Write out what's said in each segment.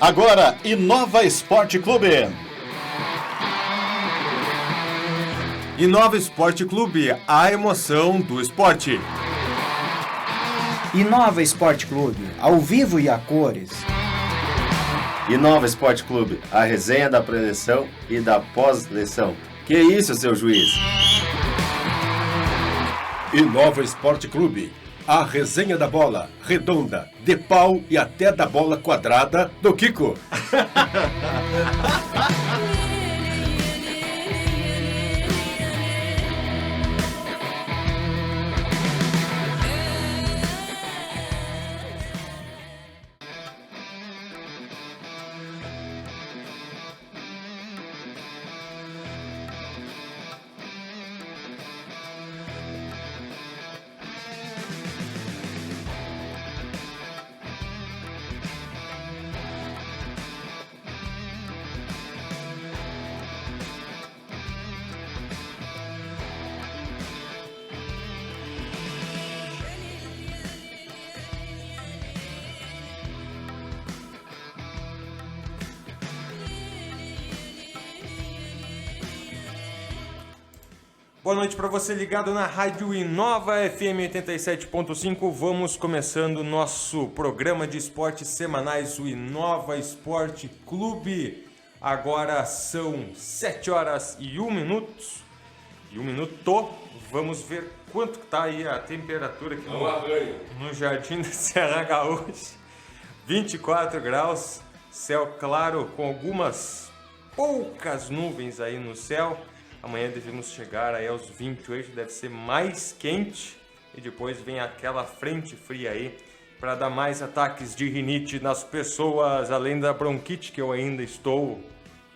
Agora, Inova Esporte Clube. Inova Esporte Clube, a emoção do esporte. Inova Esporte Clube, ao vivo e a cores. Inova Esporte Clube, a resenha da pré-eleição e da pós-eleição. Que isso, seu juiz? Inova Esporte Clube, a resenha da bola, redonda, de pau e até da bola quadrada do Kiko. Boa noite para você ligado na Rádio Inova FM 87.5. Vamos começando nosso programa de esportes semanais, o Inova Esporte Clube. Agora são 7 horas e 1 minuto. Vamos ver quanto que tá aí a temperatura aqui no Jardim da Serra Gaúcha. 24 graus, céu claro com algumas poucas nuvens aí no céu. Amanhã devemos chegar aí aos 28, deve ser mais quente. E depois vem aquela frente fria aí para dar mais ataques de rinite nas pessoas, além da bronquite que eu ainda estou,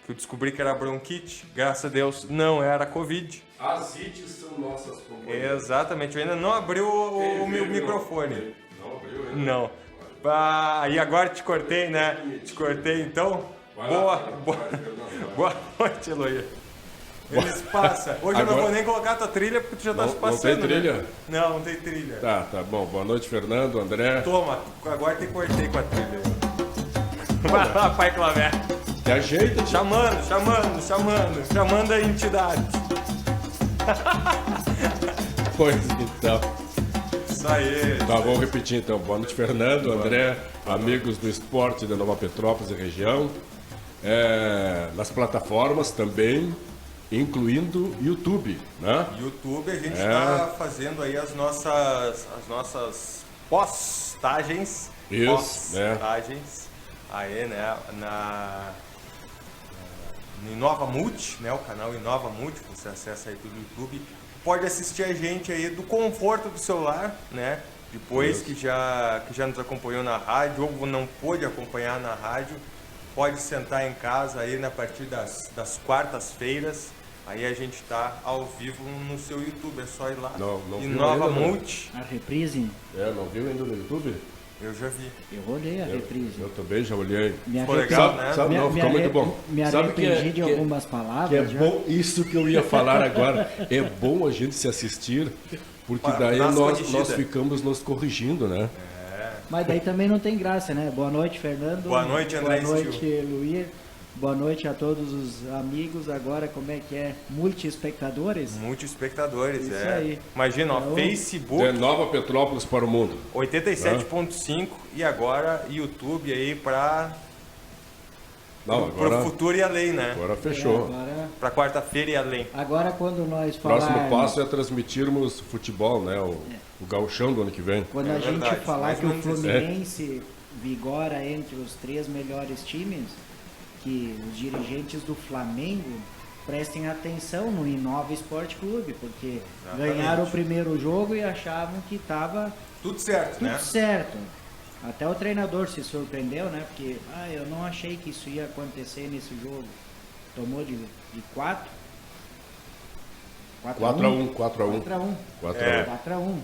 que eu descobri que era bronquite. Graças a Deus não era Covid. As ites são nossas companhias. Exatamente, eu ainda não abri o meu microfone. Não abriu ainda? Não. E agora te cortei, né? Te cortei então. Boa noite, Eloy. Eles passam. Hoje eu não vou nem colocar a tua trilha porque tu já tá se passando. Não tem trilha? Né? Não tem trilha. Tá bom. Boa noite, Fernando, André. Toma, agora te cortei com a trilha. Vai lá, pai Clavé. Te ajeita. Chamando a entidade. Pois então. Isso aí. Tá, vamos repetir então. Boa noite, Fernando, André, amigos do esporte da Nova Petrópolis e região. Nas plataformas também, incluindo YouTube, né? YouTube, a gente está fazendo aí as nossas postagens. Postagens. Aí, né? No Inova Multi, né? O canal Inova Multi, você acessa aí pelo YouTube. Pode assistir a gente aí do conforto do celular, né? Depois que já nos acompanhou na rádio ou não pôde acompanhar na rádio, pode sentar em casa aí a partir das quartas-feiras. Aí a gente tá ao vivo no seu YouTube, é só ir lá. Não Inova ainda, Multi. A reprise? Não viu ainda no YouTube? Eu já vi. Eu olhei a reprise. Eu também já olhei. Ficou legal, né? Ficou muito bom. Me arrependi de algumas palavras. Que é bom, isso que eu ia falar agora. É bom a gente se assistir, porque daí nós ficamos nos corrigindo, né? Mas daí também não tem graça, né? Boa noite, Fernando. Boa noite, André. Boa noite, Luir. Boa noite a todos os amigos. Agora, como é que é? Multi-espectadores? Multi-espectadores, Isso aí. Imagina, Então, Facebook. É Nova Petrópolis para o mundo. 87.5 e agora YouTube aí para Agora, o futuro e além, né? agora fechou. Para quarta-feira e além. Agora, quando nós O falarmos... próximo passo é transmitirmos futebol, né? O gauchão do ano que vem. Quando a gente verdade, falar mais que ou o menos Fluminense vigora entre os 3 melhores times, que os dirigentes do Flamengo prestem atenção no Inova Esporte Clube, porque ganharam o primeiro jogo e achavam que estava Tudo certo, né? tudo certo. Até o treinador se surpreendeu, né? Porque eu não achei que isso ia acontecer nesse jogo. Tomou de 4. 4-1. 4-1.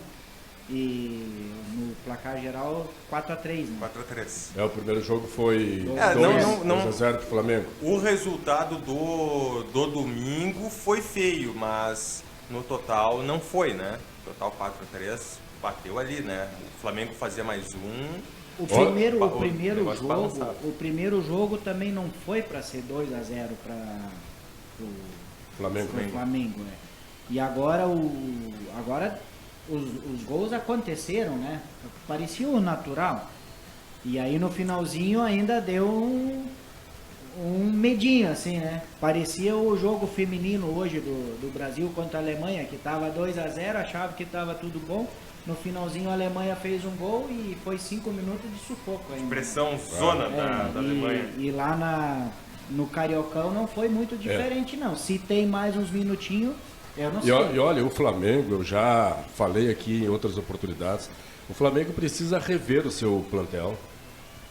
E no placar geral, 4-3, né? 4-3. O primeiro jogo foi 2-0 pro Flamengo. O resultado do domingo foi feio, mas no total não foi, né? Total 4-3, bateu ali, né? O Flamengo fazia mais um O primeiro jogo também não foi para ser 2-0 para o Flamengo, né? E agora os gols aconteceram, né? Parecia o natural. E aí no finalzinho ainda deu um medinho, assim, né? Parecia o jogo feminino hoje do Brasil contra a Alemanha, que estava 2-0, achava que estava tudo bom. No finalzinho a Alemanha fez um gol e foi 5 minutos de sufoco ainda. Pressão zona da Alemanha. E lá no Cariocão não foi muito diferente, não. Se tem mais uns minutinhos, eu não sei. E olha, o Flamengo, eu já falei aqui em outras oportunidades, o Flamengo precisa rever o seu plantel.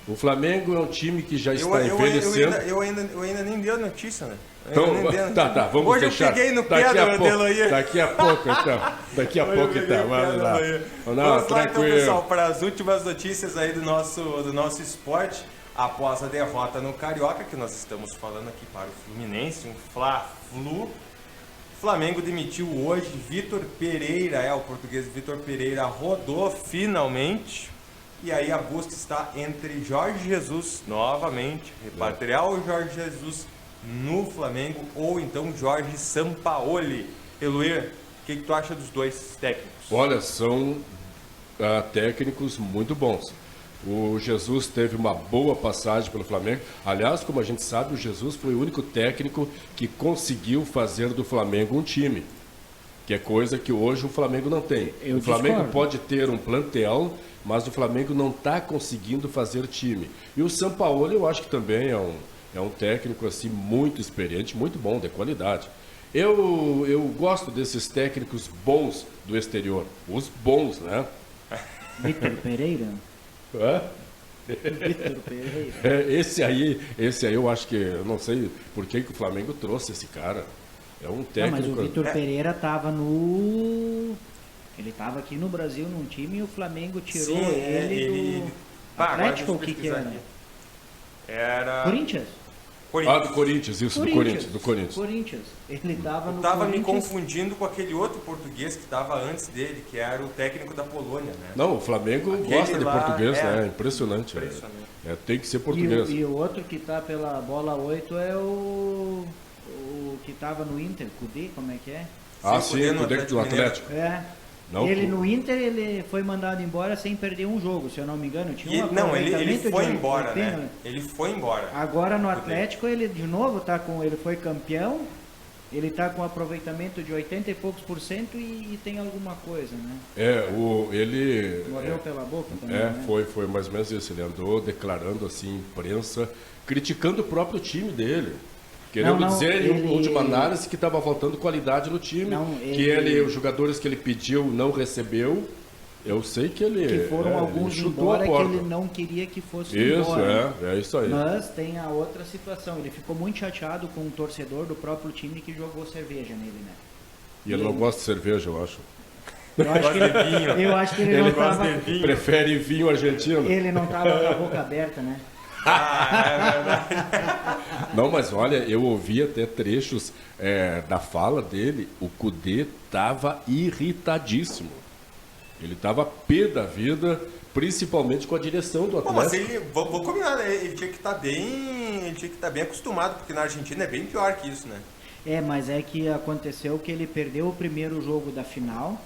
O Flamengo é um time que já está envelhecendo. Eu ainda nem dei a notícia, né? Então, tá, vamos hoje deixar. Eu peguei no pé do Eloy. Daqui a pouco, então. Vamos lá. Vamos lá, então, pessoal, para as últimas notícias aí do nosso esporte. Após a derrota no Carioca, que nós estamos falando aqui para o Fluminense, um Fla-Flu. O Flamengo demitiu hoje Vitor Pereira, o português Vitor Pereira rodou finalmente. E aí a busca está entre Jorge Jesus, novamente, repatriar o Jorge Jesus no Flamengo, ou então Jorge Sampaoli. Eloy, o que tu acha dos dois técnicos? Olha, são técnicos muito bons. O Jesus teve uma boa passagem pelo Flamengo. Aliás, como a gente sabe, o Jesus foi o único técnico que conseguiu fazer do Flamengo um time, que é coisa que hoje o Flamengo não tem. O Flamengo pode ter um plantel, mas o Flamengo não está conseguindo fazer time. E o Sampaoli eu acho que também é um técnico assim muito experiente, muito bom, de qualidade. Eu gosto desses técnicos bons do exterior, os bons, né? Vitor Pereira? Vitor Pereira. Esse aí eu acho que, eu não sei por que o Flamengo trouxe esse cara. É um técnico. Não, mas o Vitor Pereira estava ele estava aqui no Brasil num time e o Flamengo tirou ele do Atlético, o que era? Era Corinthians. Do Corinthians, isso, do Corinthians. Ele estava no Corinthians. Me Corinthians. confundindo com aquele outro português que estava antes dele, que era o técnico da Polônia, né? Não, o Flamengo gosta de português, né? Impressionante. Tem que ser português. E o outro que está pela bola 8 é o que estava no Inter, Cudê, como é que é? Sim, o Cudê do Atlético. Não, ele no Inter, ele foi mandado embora sem perder um jogo, se eu não me engano. Tinha ele foi embora, né? Ele foi embora. Agora no Atlético, ele de novo ele foi campeão, ele está com aproveitamento de 80 e poucos % e tem alguma coisa, né? Ele... Morreu pela boca também, né? Foi mais ou menos isso. Ele andou declarando assim, imprensa, criticando o próprio time dele. Querendo dizer, em última análise, que estava faltando qualidade no time, os jogadores que ele pediu não recebeu. Eu sei que ele... Que foram alguns embora que ele não queria que fosse embora. É isso aí. Mas tem a outra situação, ele ficou muito chateado com o torcedor do próprio time que jogou cerveja nele, né? E ele não gosta de cerveja, eu acho. Eu acho que ele não estava... Prefere vinho argentino. Ele não estava com a boca aberta, né? É verdade. Não, mas olha, eu ouvi até trechos da fala dele. O Cudê estava irritadíssimo. Ele estava pé da vida, principalmente com a direção do Atlético. Mas ele, vou combinar, né? Ele tinha que estar bem acostumado, porque na Argentina é bem pior que isso, né? Mas é que aconteceu que ele perdeu o primeiro jogo da final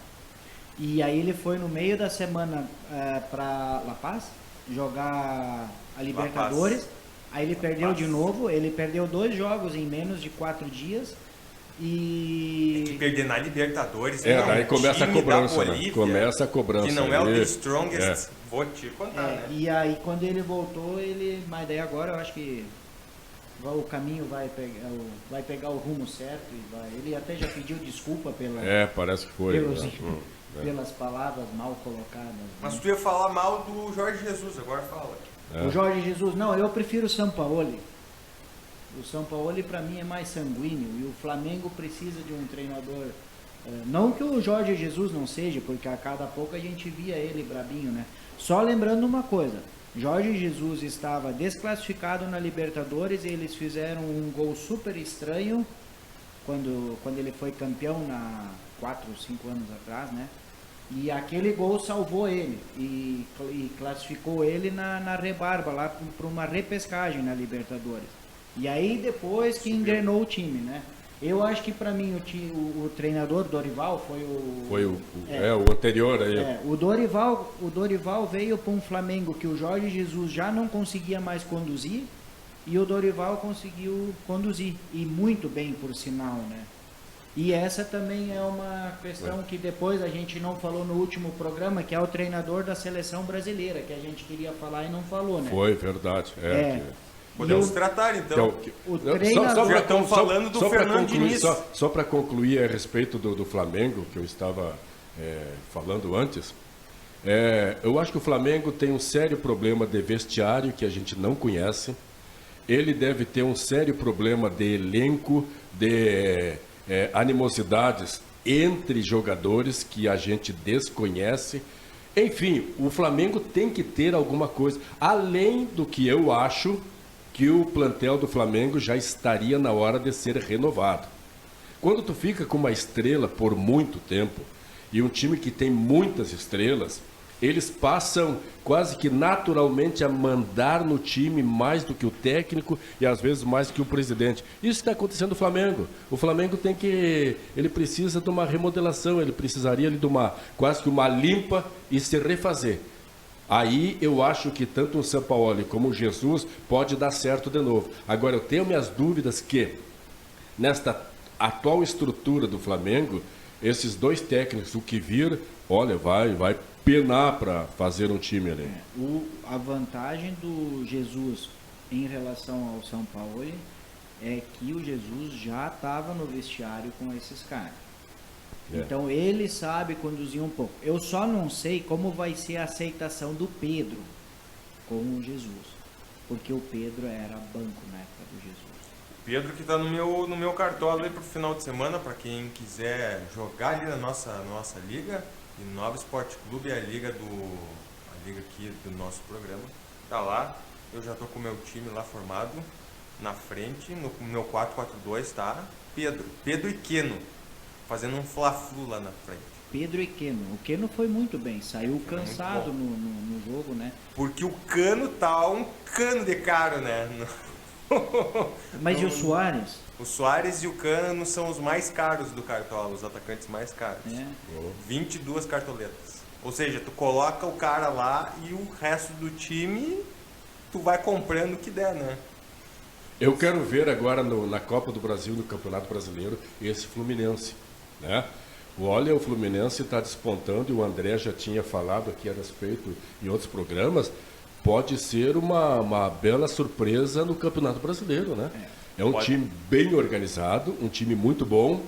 e aí ele foi no meio da semana para La Paz jogar a Libertadores, aí ele perdeu de novo, ele perdeu 2 jogos em menos de 4 dias e... É que perder na Libertadores daí começa a cobrança, Bolívia, né? Começa a cobrança. Que não é o The Strongest, vou te contar, né? E aí quando ele voltou, mas daí agora eu acho que o caminho vai pegar o rumo certo e ele até já pediu desculpa parece que foi. Pelas palavras mal colocadas. Mas tu ia falar mal do Jorge Jesus, agora fala. O Jorge Jesus, não, eu prefiro o Sampaoli. O Sampaoli para mim é mais sanguíneo e o Flamengo precisa de um treinador. Não que o Jorge Jesus não seja, porque a cada pouco a gente via ele brabinho, né? Só lembrando uma coisa, Jorge Jesus estava desclassificado na Libertadores e eles fizeram um gol super estranho quando ele foi campeão 4 ou 5 anos atrás, né? E aquele gol salvou ele e classificou ele na rebarba, lá para uma repescagem na Libertadores. E aí depois que engrenou o time, né? Eu acho que para mim o treinador Dorival foi o anterior aí. O Dorival veio para um Flamengo que o Jorge Jesus já não conseguia mais conduzir e o Dorival conseguiu conduzir, e muito bem, por sinal, né? E essa também é uma questão que depois a gente não falou no último programa, que é o treinador da seleção brasileira, que a gente queria falar e não falou, né? Foi, verdade. Podemos tratar, então. O treinador... Já estamos falando do Fernando Diniz. Só para concluir a respeito do Flamengo, que eu estava falando antes, eu acho que o Flamengo tem um sério problema de vestiário que a gente não conhece. Ele deve ter um sério problema de elenco, de animosidades entre jogadores que a gente desconhece. Enfim, o Flamengo tem que ter alguma coisa. Além do que eu acho que o plantel do Flamengo já estaria na hora de ser renovado. Quando tu fica com uma estrela por muito tempo, e um time que tem muitas estrelas, eles passam quase que naturalmente a mandar no time mais do que o técnico e às vezes mais que o presidente. Isso está acontecendo no Flamengo. O Flamengo ele precisa de uma remodelação, ele precisaria de quase que uma limpa e se refazer. Aí eu acho que tanto o Sampaoli como o Jesus pode dar certo de novo. Agora eu tenho minhas dúvidas que nesta atual estrutura do Flamengo, esses dois técnicos, o que vir, olha, vai penar para fazer um time ali. A vantagem do Jesus em relação ao Sampaoli é que o Jesus já estava no vestiário com esses caras. Então ele sabe conduzir um pouco. Eu só não sei como vai ser a aceitação do Pedro com o Jesus, porque o Pedro era banco na época do Jesus. Pedro que está no meu cartola aí pro final de semana, para quem quiser jogar ali na nossa liga. Inova Esporte Clube é a liga aqui do nosso programa. Tá lá, eu já tô com o meu time lá formado na frente, no meu 4-4-2 tá Pedro e Keno, fazendo um fla-flu lá na frente. Pedro e Keno. O Keno foi muito bem, saiu cansado no jogo, né? Porque o Cano tá um cano de caro, né? Mas e o Suárez? O Suárez e o Cano são os mais caros do Cartola, os atacantes mais caros. 22 cartoletas. Ou seja, tu coloca o cara lá e o resto do time tu vai comprando o que der, né? Eu quero ver agora na Copa do Brasil, no Campeonato Brasileiro, esse Fluminense, né? Olha, o Fluminense está despontando, e o André já tinha falado aqui a respeito em outros programas, pode ser uma bela surpresa no Campeonato Brasileiro, né? É um time bem organizado, um time muito bom.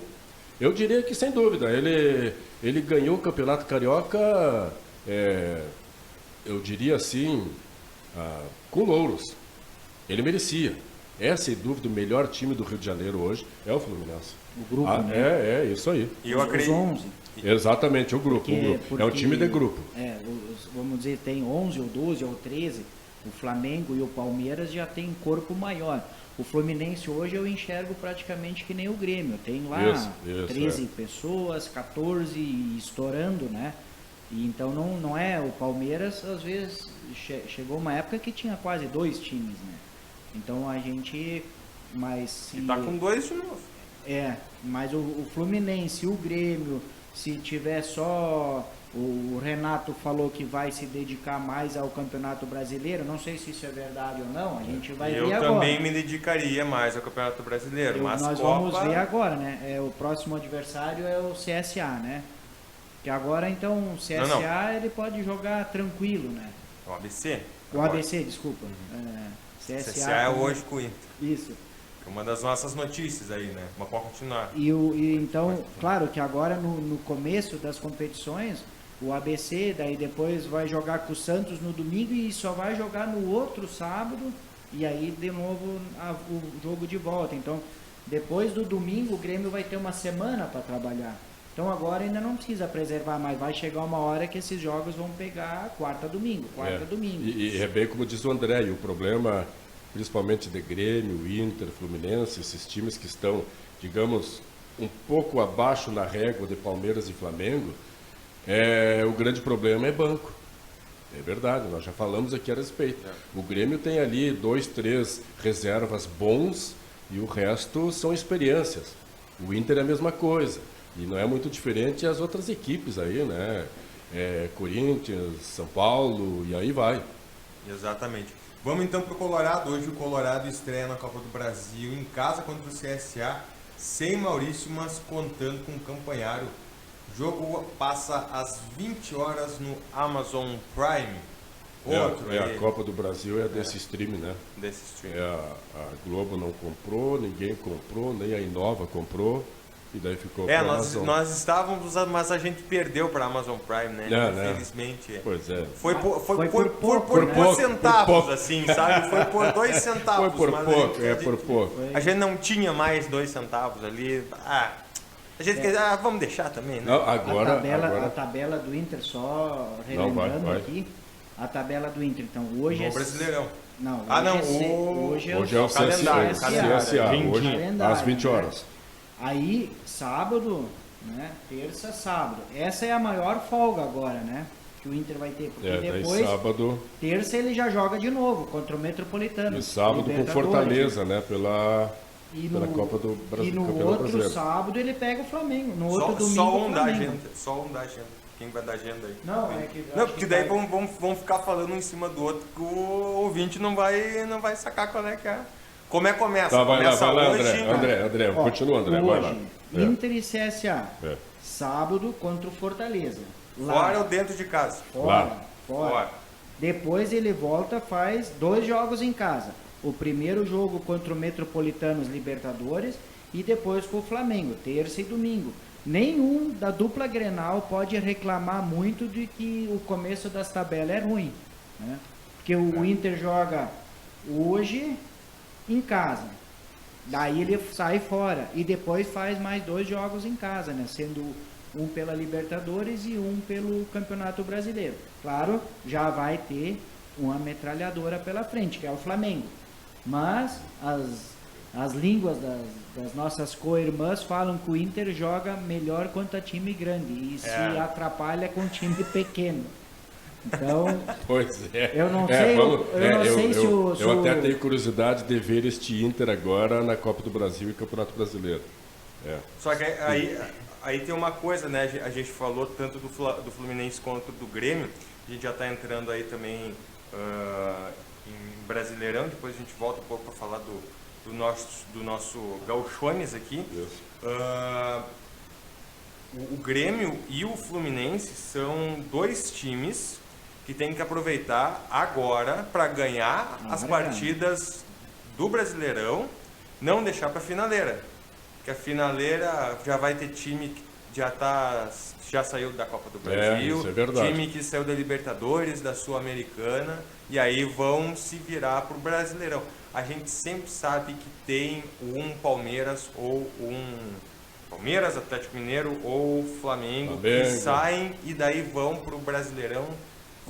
Eu diria que, sem dúvida, ele ganhou o Campeonato Carioca, eu diria assim, com louros. Ele merecia. É, sem dúvida, o melhor time do Rio de Janeiro hoje é o Fluminense. O grupo, né? Isso aí. E eu acredito. 11. Exatamente, o grupo. É um time de grupo. Vamos dizer, tem 11 ou 12 ou 13. O Flamengo e o Palmeiras já tem corpo maior. O Fluminense hoje eu enxergo praticamente que nem o Grêmio. Tem lá 13 pessoas, 14 estourando, né? E então não é... O Palmeiras, às vezes, chegou uma época que tinha quase 2 times, né? Então a gente... E tá com 2 de novo. Mas o Fluminense, o Grêmio, se tiver só... O Renato falou que vai se dedicar mais ao Campeonato Brasileiro. Não sei se isso é verdade ou não. A gente vai ver agora. Eu também me dedicaria mais ao Campeonato Brasileiro. Mas nós vamos ver agora, né? O próximo adversário é o CSA, né? Que agora, então, o CSA ele pode jogar tranquilo, né? O ABC? O ABC, desculpa. CSA é hoje com o Inter. Isso. Uma das nossas notícias aí, né? Mas pode continuar. Então, claro que agora no começo das competições, o ABC, daí depois vai jogar com o Santos no domingo e só vai jogar no outro sábado, e aí de novo o jogo de volta. Então, depois do domingo, o Grêmio vai ter uma semana para trabalhar. Então agora ainda não precisa preservar mais, vai chegar uma hora que esses jogos vão pegar quarta, domingo. E é bem como diz o André, e o problema... principalmente de Grêmio, Inter, Fluminense, esses times que estão, digamos, um pouco abaixo na régua de Palmeiras e Flamengo, O grande problema é banco. É verdade, nós já falamos aqui a respeito. O Grêmio tem ali 2, 3 reservas bons e o resto são experiências. O Inter é a mesma coisa. E não é muito diferente as outras equipes aí, né? Corinthians, São Paulo e aí vai. Exatamente. Vamos então para o Colorado. Hoje o Colorado estreia na Copa do Brasil em casa contra o CSA, sem Maurício, mas contando com o Campanharo. O jogo passa às 20 horas no Amazon Prime. A Copa do Brasil é desse stream, né? Desse stream. A Globo não comprou, ninguém comprou, nem a Inova comprou. E daí ficou nós estávamos, mas a gente perdeu para a Amazon Prime, né? Infelizmente. Pois é. Foi por centavos, assim, sabe? Foi por 2 centavos. Foi por pouco, por pouco. A gente não tinha mais 2 centavos ali. A gente vamos deixar também, né? Não, agora... A tabela do Inter, só relembrando aqui, a tabela do Inter, então, hoje no Brasileirão. Não, hoje é o calendário. CSA, hoje às 20 horas. Aí, sábado, né? Terça, sábado. Essa é a maior folga agora, né? Que o Inter vai ter. Porque depois, sábado... terça ele já joga de novo contra o Metropolitano. E sábado com Fortaleza, né? Pela Copa do Brasil. E no outro sábado ele pega o Flamengo. No outro domingo só um da agenda. Quem vai dar agenda aí? Não, porque daí vamos ficar falando um em cima do outro que o ouvinte não vai sacar qual é que é. Como é que começa? Tá, vai começa lá, hoje, André, continua, André, vai lá. Inter e CSA. Sábado contra o Fortaleza. Fora ou dentro de casa? Fora. Depois ele volta, faz 2 jogos em casa. O primeiro jogo contra o Metropolitanos Libertadores e depois com o Flamengo, terça e domingo. Nenhum da dupla Grenal pode reclamar muito de que o começo das tabelas é ruim, né? Porque o Inter joga hoje em casa, daí ele sai fora e depois faz mais 2 jogos em casa, né? Sendo um pela Libertadores e um pelo Campeonato Brasileiro. Claro, já vai ter uma metralhadora pela frente, que é o Flamengo. Mas as línguas das nossas co-irmãs falam que o Inter joga melhor contra time grande e se atrapalha com time pequeno. Então, pois é. Eu não sei se o... Eu até tenho curiosidade de ver este Inter agora na Copa do Brasil e Campeonato Brasileiro. Só que aí tem uma coisa, né? A gente falou tanto do Fluminense quanto do Grêmio. A gente já está entrando aí também em Brasileirão. Depois a gente volta um pouco para falar do nosso Gauchones aqui. O Grêmio e o Fluminense são 2 times que tem que aproveitar agora para ganhar as partidas do Brasileirão, não deixar para a finaleira. Porque a finaleira já vai ter time que já saiu da Copa do Brasil, isso é verdade. Time que saiu da Libertadores, da Sul-Americana, e aí vão se virar para o Brasileirão. A gente sempre sabe que tem um Palmeiras ou Palmeiras, Atlético Mineiro ou Flamengo que saem e daí vão para o Brasileirão,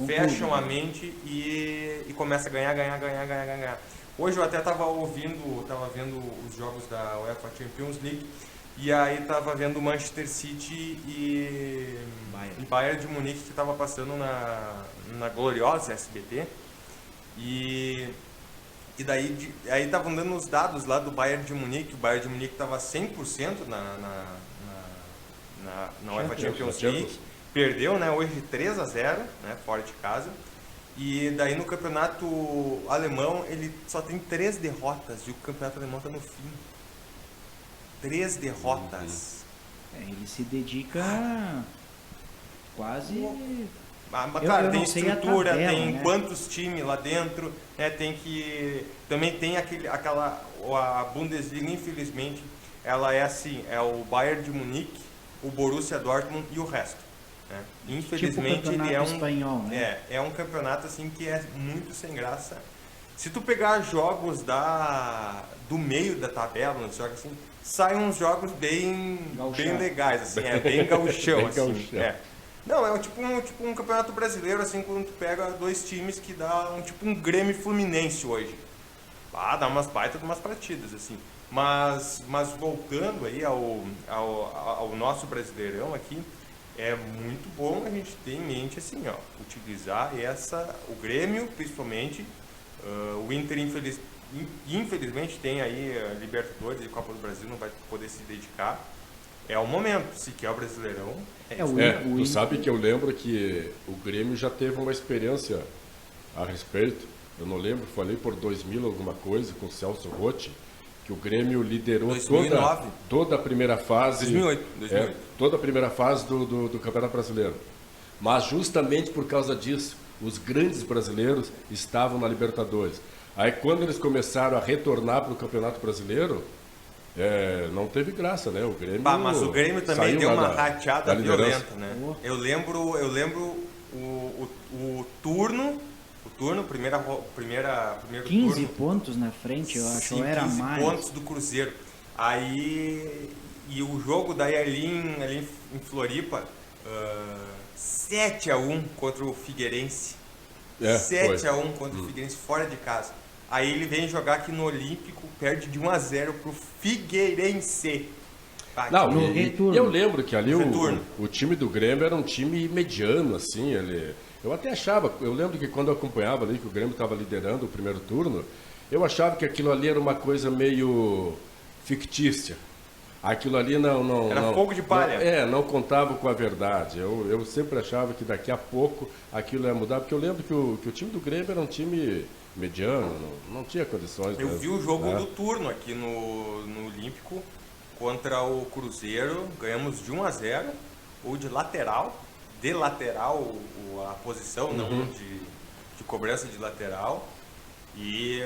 fecham a mente e começa a ganhar. Hoje eu até estava vendo os jogos da UEFA Champions League e aí estava vendo Manchester City e Bayern de Munique que estava passando na gloriosa SBT e daí aí estavam dando os dados lá do Bayern de Munique. O Bayern de Munique estava 100% na UEFA Champions League. Perdeu, né? Hoje 3-0, né? Fora de casa. E daí no campeonato alemão ele só tem 3 derrotas e o campeonato alemão está no fim. 3 derrotas. Ele se dedica quase... Claro, tem estrutura, tabela, tem né? Quantos times lá dentro, né? Também tem a Bundesliga, infelizmente, ela é assim, é o Bayern de Munique, o Borussia Dortmund e o resto. Né? Infelizmente tipo ele é um espanhol, né? é um campeonato assim que é muito sem graça. Se tu pegar jogos do meio da tabela, assim, saem uns jogos bem legais, assim, bem gauchão, assim. Não, é tipo um campeonato brasileiro, assim, quando tu pega 2 times que dá um Grêmio e Fluminense hoje. Dá umas baitas de umas partidas, assim. Mas voltando aí ao nosso Brasileirão aqui, é muito bom a gente ter em mente assim, ó, utilizar o Grêmio principalmente, o Inter infelizmente tem aí Libertadores e Copa do Brasil, não vai poder se dedicar. É o momento, se quer o Brasileirão. Tu sabe que eu lembro que o Grêmio já teve uma experiência a respeito. Eu não lembro, falei por 2000 alguma coisa com o Celso Rotti, que o Grêmio liderou 2009. toda a primeira fase. 2008. Toda a primeira fase do Campeonato Brasileiro. Mas justamente por causa disso, os grandes brasileiros estavam na Libertadores. Aí quando eles começaram a retornar para o Campeonato Brasileiro, não teve graça, né? O Grêmio mas o Grêmio também deu uma rateada violenta, né? Oh. Eu lembro o turno, primeiro 15 turno. pontos na frente, eu acho, Sim, era 15 mais. pontos do Cruzeiro. Aí, e o jogo daí ali em Floripa, 7-1 contra o Figueirense. 7-1 contra o Figueirense, fora de casa. Aí ele vem jogar aqui no Olímpico, perde de 1-0 pro Figueirense. Não, e eu lembro que ali o time do Grêmio era um time mediano, assim, eu até achava, eu lembro que quando eu acompanhava ali que o Grêmio estava liderando o primeiro turno, eu achava que aquilo ali era uma coisa meio fictícia. Aquilo ali não era fogo de palha. Não contava com a verdade. Eu sempre achava que daqui a pouco aquilo ia mudar, porque eu lembro que o time do Grêmio era um time mediano, não tinha condições. Eu vi o jogo do turno aqui no Olímpico contra o Cruzeiro, ganhamos de 1-0, ou de lateral, a posição, não de cobrança de lateral. E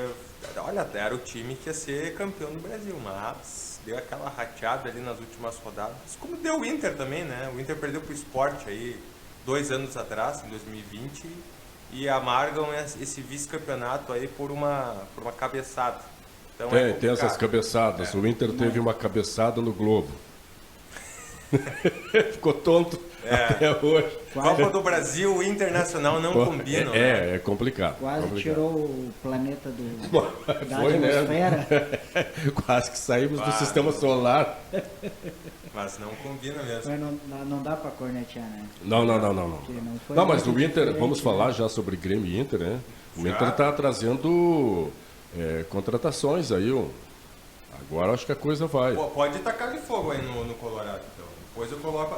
olha, era o time que ia ser campeão do Brasil, mas deu aquela rateada ali nas últimas rodadas, como deu o Inter também, né? O Inter perdeu pro Sport aí 2 anos atrás, em 2020, e amargam esse vice-campeonato aí por uma cabeçada. Então tem essas cabeçadas. O Inter teve uma cabeçada no Globo. Ficou tonto até hoje. Copa do Brasil, o Internacional não combinam. É complicado. Quase complicado. tirou o planeta da Foi, atmosfera. Né? Quase que saímos do sistema solar. Mas não combina mesmo. Mas não dá pra cornetear, né? Não. Não, mas o Inter, vamos falar já sobre Grêmio e Inter, né? O Inter está trazendo contratações aí. Agora acho que a coisa vai. Pode tacar de fogo aí no Colorado, então. Depois eu coloco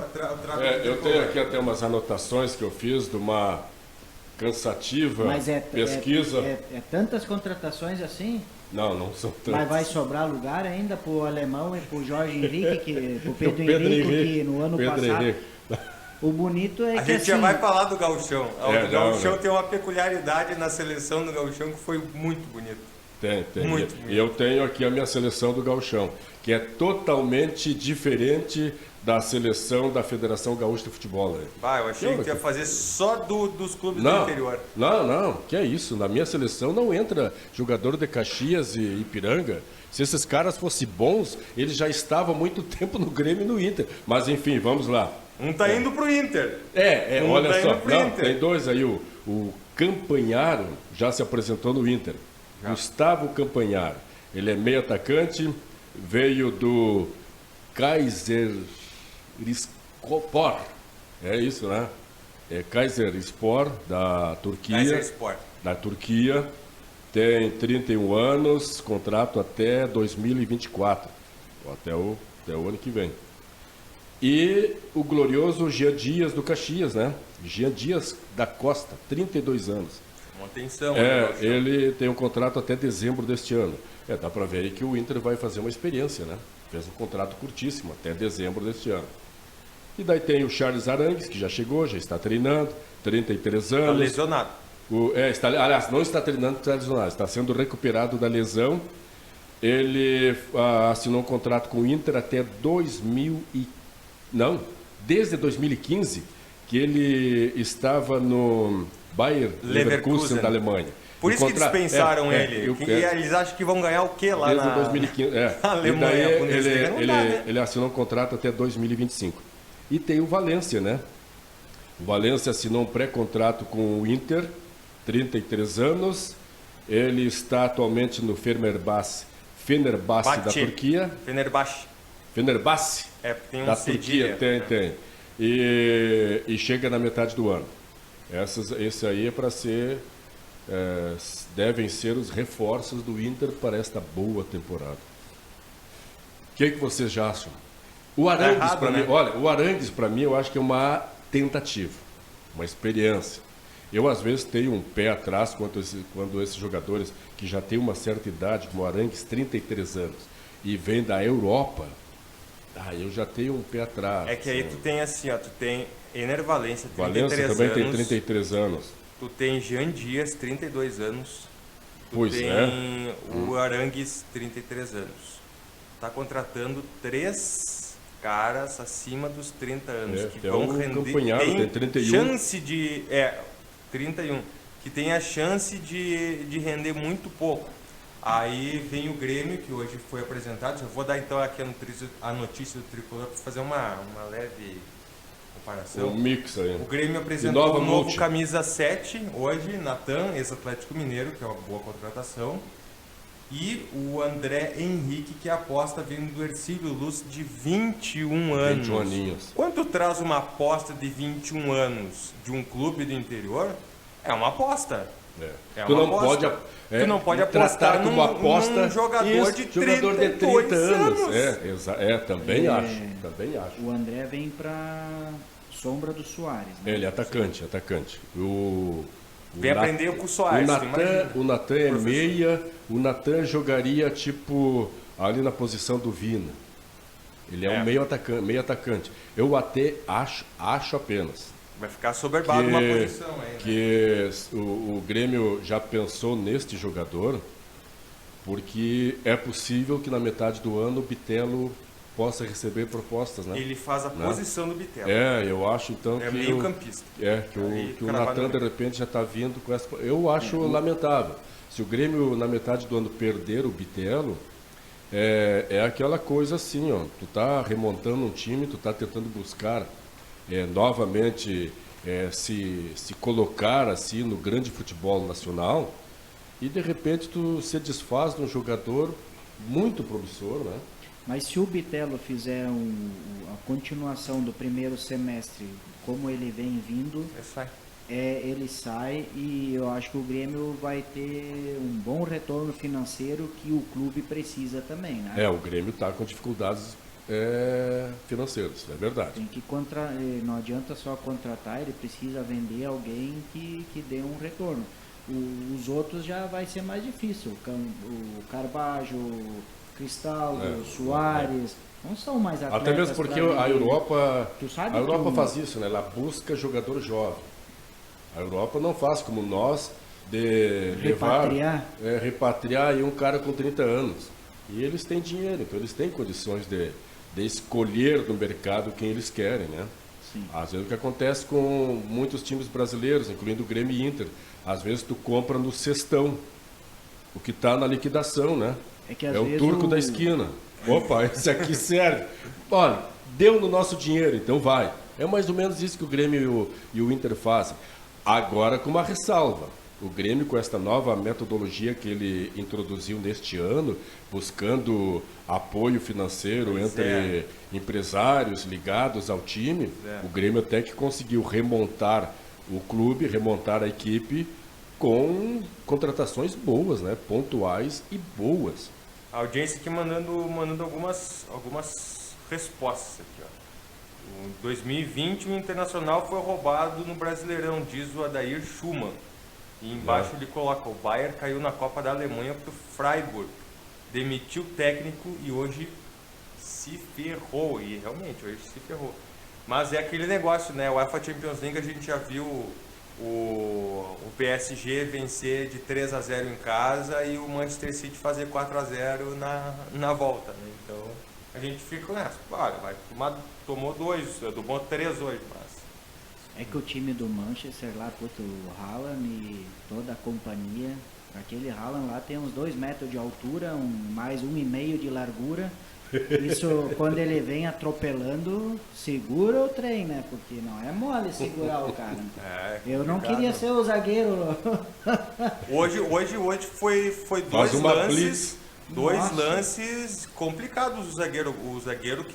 eu tenho aqui até umas anotações que eu fiz de uma cansativa pesquisa. É tantas contratações assim? Não são tantas. Mas vai sobrar lugar ainda pro Alemão e pro Jorge Henrique, pro Pedro Henrique, que no ano passado... O bonito é que a gente já vai falar do Gauchão. O Gauchão tem uma peculiaridade na seleção do Gauchão que foi muito bonito. Tem. Muito bonito. E eu tenho aqui a minha seleção do Gauchão, que é totalmente diferente da seleção da Federação Gaúcha de Futebol. Eu achei que ia fazer só dos clubes do interior. Não, que é isso. Na minha seleção não entra jogador de Caxias e Ipiranga. Se esses caras fossem bons, eles já estavam há muito tempo no Grêmio e no Inter. Mas enfim, vamos lá. Um tá indo pro Inter. Olha só. Tem dois aí. O Campanharo já se apresentou no Inter. Gustavo Campanharo. Ele é meio atacante, veio do Kayserispor. É isso, né? É Kayserispor, da Turquia. Kayserispor. Da Turquia. Tem 31 anos, contrato até 2024. Até o ano que vem. E o glorioso Jean Dias do Caxias, né? Jean Dias da Costa, 32 anos. Atenção. Ele tem um contrato até dezembro deste ano. Dá para ver aí que o Inter vai fazer uma experiência, né? Fez um contrato curtíssimo, até dezembro deste ano. E daí tem o Charles Arangues, que já chegou, já está treinando, 33 anos. Está lesionado. Aliás, não está treinando, está lesionado, está sendo recuperado da lesão. Ele assinou um contrato com o Inter até desde 2015, que ele estava no Bayer Leverkusen da Alemanha. Por isso que dispensaram ele. E eles acham que vão ganhar o quê lá desde 2015, Alemanha? E daí ele assinou um contrato até 2025. E tem o Valência, né? O Valência assinou um pré-contrato com o Inter, 33 anos. Ele está atualmente no Fenerbahçe da Turquia. Fenerbahçe. Fenerbahçe tem um da Turquia, tem. e chega na metade do ano. Esse aí é para ser, devem ser os reforços do Inter para esta boa temporada. O que vocês já acham? O Arangues, para mim, olha, o Arangues para mim eu acho que é uma tentativa, uma experiência. Eu às vezes tenho um pé atrás quando esses jogadores que já têm uma certa idade, como o Arangues, 33 anos, e vem da Europa, eu já tenho um pé atrás. É que aí tu tem assim, ó, tu tem Ener Valencia, 33 Valência também anos. tem 33 anos. Tu tem Jean Dias, 32 anos. Tu Pois tem o Arangues, 33 anos. Tá contratando 3 caras acima dos 30 anos que vão render. Campanharo, tem 31. Chance de 31, que tem a chance de render muito pouco. Aí vem o Grêmio, que hoje foi apresentado. Eu vou dar então aqui a notícia do Tricolor para fazer uma leve comparação. Um mix aí. O Grêmio apresentou o novo camisa 7 hoje, Natan, ex-Atlético Mineiro, que é uma boa contratação. E o André Henrique, que aposta vindo do Ercílio Luz, de 21 anos. 21 aninhos. Quando traz uma aposta de 21 anos de um clube do interior, é uma aposta. Tu não pode apostar num jogador de 30 anos. Também acho. O André vem para sombra do Soares. Né? Ele é atacante. Vem aprender com o Soares. O Natan é meia. O Natan jogaria tipo ali na posição do Vina. Ele é um meio atacante. Eu até acho apenas. Vai ficar soberbado uma posição aí, né? Que o Grêmio já pensou neste jogador, porque é possível que na metade do ano o Bitelo possa receber propostas, né? Ele faz a posição do Bitelo. Eu acho então que meio campista. Que o Natan de repente já está vindo com essa. Eu acho lamentável. Se o Grêmio na metade do ano perder o Bitelo, é aquela coisa assim, ó. Tu tá remontando um time, tu tá tentando buscar novamente se colocar assim no grande futebol nacional, e de repente tu se desfaz de um jogador muito promissor, né? Mas se o Bitelo fizer a continuação do primeiro semestre como ele vem vindo, ele sai, e eu acho que o Grêmio vai ter um bom retorno financeiro que o clube precisa também, né? O Grêmio está com dificuldades financeiras, é verdade. Tem que não adianta só contratar, ele precisa vender alguém que dê um retorno. Os outros já vai ser mais difícil. O Carbajo, o Cristaldo, o Soares, não são mais atletas. Até mesmo porque a Europa faz isso, né? Ela busca jogador jovem. A Europa não faz como nós de repatriar aí um cara com 30 anos. E eles têm dinheiro, então eles têm condições de escolher no mercado quem eles querem, né? Sim. Às vezes o que acontece com muitos times brasileiros, incluindo o Grêmio e Inter, às vezes tu compra no cestão, o que está na liquidação, né? É o turco da esquina. Opa, esse aqui serve. Olha, deu no nosso dinheiro, então vai. É mais ou menos isso que o Grêmio e o Inter fazem. Agora com uma ressalva. O Grêmio, com esta nova metodologia que ele introduziu neste ano, buscando apoio financeiro entre empresários ligados ao time, o Grêmio até que conseguiu remontar o clube, remontar a equipe com contratações boas, né? Pontuais e boas. A audiência aqui mandando algumas respostas aqui, ó. Em 2020 o Internacional foi roubado no Brasileirão, diz o Adair Schumann. E embaixo ele coloca: o Bayern caiu na Copa da Alemanha para o Freiburg, demitiu o técnico e hoje se ferrou. E realmente, hoje se ferrou. Mas é aquele negócio, né? O UEFA Champions League, a gente já viu o PSG vencer de 3-0 em casa e o Manchester City fazer 4-0 na volta, né? Então a gente fica nessa. Olha, tomou 3 hoje, mas... É que o time do Manchester lá, o Haaland e toda a companhia, aquele Haaland lá tem uns 2 metros de altura, mais 1,5 de largura. Isso, quando ele vem atropelando, segura o trem, né? Porque não é mole segurar o cara. Eu não queria ser o zagueiro. Hoje foi 2 lances. Dois Nossa. lances complicados do zagueiro. O zagueiro,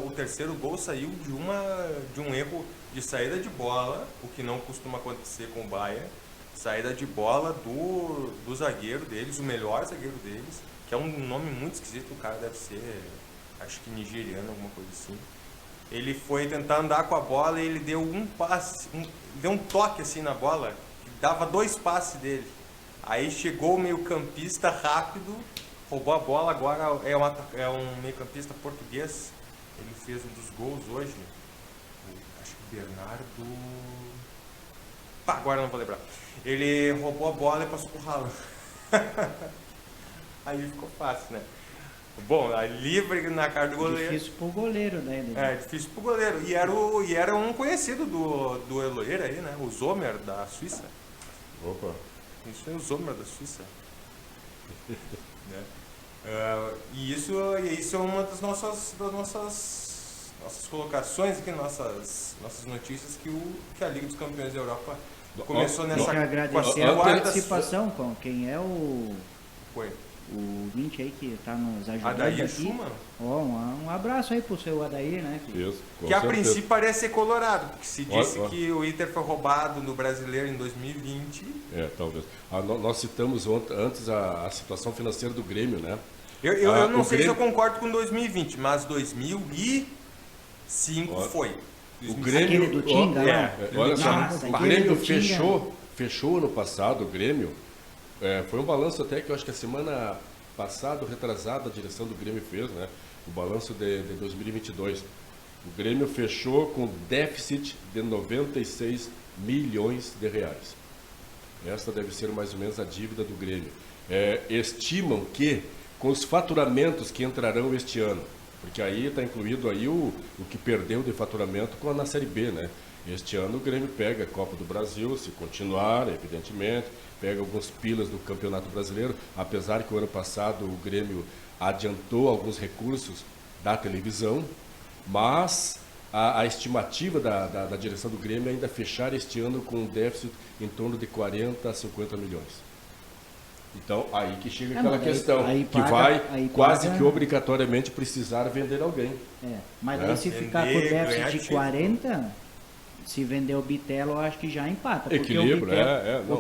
o terceiro gol saiu de um erro de saída de bola, o que não costuma acontecer com o Bahia. Saída de bola do zagueiro deles, o melhor zagueiro deles, que é um nome muito esquisito, o cara deve ser, acho que nigeriano, alguma coisa assim. Ele foi tentar andar com a bola e ele deu um passe, deu um toque assim na bola, que dava 2 passes dele. Aí chegou o meio-campista rápido, roubou a bola, agora é um meio-campista português. Ele fez um dos gols hoje, acho que Bernardo... agora não vou lembrar. Ele roubou a bola e passou pro Haaland. Aí ficou fácil, né? Bom, a livre na cara do goleiro. Difícil pro goleiro, né? É, difícil pro goleiro. E era um conhecido do Eloir aí, né? O Zomer da Suíça. Opa. Isso é o Zomer da Suíça. Né? E isso é uma das nossas colocações aqui, nossas notícias, que a Liga dos Campeões da Europa começou Tem nessa que agradecer a participação com quem é o Vinte aí que tá nos ajudando Adair aqui. Schumann. Um abraço aí pro seu Adair, né? Isso, com Que a certeza. princípio parece ser colorado, porque se disse Ó. que o Inter foi roubado no Brasileiro em 2020. Talvez. Nós citamos antes a situação financeira do Grêmio, né? Eu não o sei se eu Grêmio- concordo com 2020, mas 2005 foi. O Grêmio, Aquele do Tinga, né? olha só, Nossa, o aquele Grêmio do Tinga. fechou ano passado, o Grêmio, foi um balanço até que eu acho que a semana passada, retrasada, a direção do Grêmio fez, né? O balanço de 2022. O Grêmio fechou com déficit de 96 milhões de reais. Esta deve ser mais ou menos a dívida do Grêmio. Estimam que com os faturamentos que entrarão este ano, porque aí está incluído aí o que perdeu de faturamento na Série B, né? Este ano o Grêmio pega a Copa do Brasil, se continuar, evidentemente, pega alguns pilas do Campeonato Brasileiro, apesar que o ano passado o Grêmio adiantou alguns recursos da televisão, mas a estimativa da direção do Grêmio é ainda fechar este ano com um déficit em torno de 40 a 50 milhões. Então, aí que chega aquela questão, que vai quase que obrigatoriamente precisar vender alguém. Mas aí se ficar com déficit de 40, se vender o Bitelo, eu acho que já empata. Porque Equilíbrio, o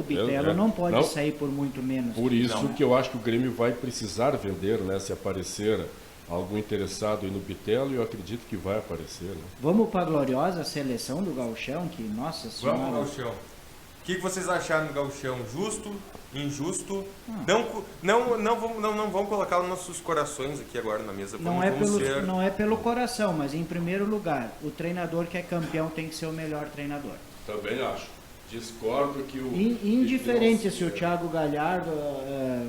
Bitelo não pode sair por muito menos. Por isso que eu acho que o Grêmio vai precisar vender, né? Se aparecer algum interessado aí no Bitelo, eu acredito que vai aparecer. Né? Vamos para a gloriosa seleção do Gauchão, que, nossa senhora... Vamos ao Gauchão. O que vocês acharam do Gauchão? Justo? Injusto? Não vamos colocar os nossos corações aqui agora na mesa. Não é pelo coração, mas em primeiro lugar, o treinador que é campeão tem que ser o melhor treinador. Também acho. Discordo que o... Indiferente se o Thiago Galhardo é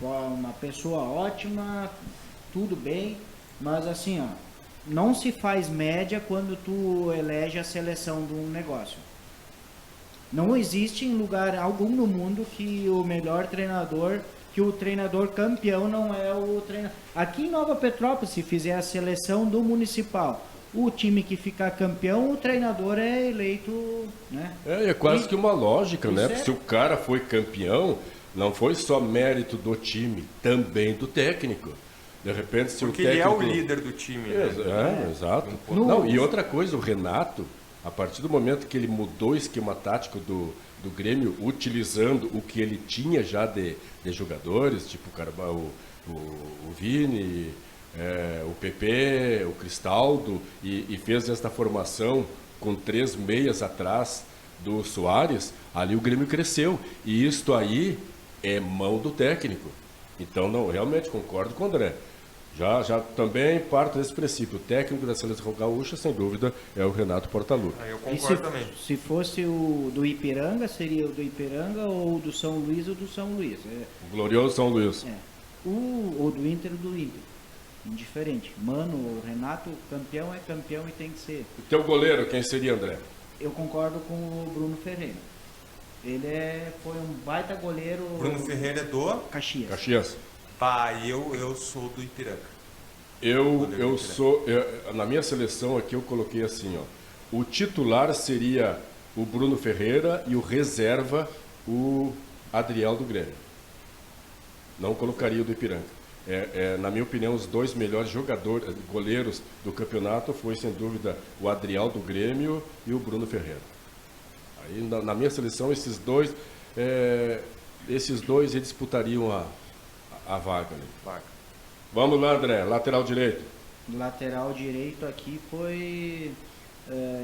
uma pessoa ótima, tudo bem, mas assim, ó, não se faz média quando tu elege a seleção de um negócio. Não existe em lugar algum no mundo que o melhor treinador, que o treinador campeão não é o treinador. Aqui em Nova Petrópolis, se fizer a seleção do municipal, o time que ficar campeão, o treinador é eleito, né? É quase que uma lógica, né? Isso Se o cara foi campeão, não foi só mérito do time, também do técnico. De repente, se porque o técnico... ele é o líder do time, né? Exato. Não, e outra coisa, o Renato, a partir do momento que ele mudou o esquema tático do Grêmio, utilizando o que ele tinha já de jogadores, tipo o Vini, o PP, o Cristaldo, e fez esta formação com 3 meias atrás do Soares, ali o Grêmio cresceu. E isto aí é mão do técnico. Então, não, realmente concordo com o André. Já também parto desse princípio. O técnico da seleção gaúcha, sem dúvida, é o Renato Portaluppi. Eu concordo também. Se fosse o do Ipiranga, seria o do Ipiranga ou o do São Luís ou do São Luís. O glorioso São Luís. Ou do Inter ou do Inter. Indiferente. Mano, o Renato, campeão é campeão e tem que ser. O teu goleiro, quem seria, André? Eu concordo com o Bruno Ferreira. Ele foi um baita goleiro. Bruno Ferreira é do Caxias. Eu sou do Ipiranga. Eu sou... na minha seleção aqui eu coloquei assim, ó. O titular seria o Bruno Ferreira e o reserva o Adriel do Grêmio. não colocaria o do Ipiranga. Na minha opinião, os dois melhores goleiros do campeonato foi, sem dúvida, o Adriel do Grêmio e o Bruno Ferreira. Aí, na minha seleção, esses dois eles disputariam a vaga ali. Vamos lá, André, lateral direito. Lateral direito aqui foi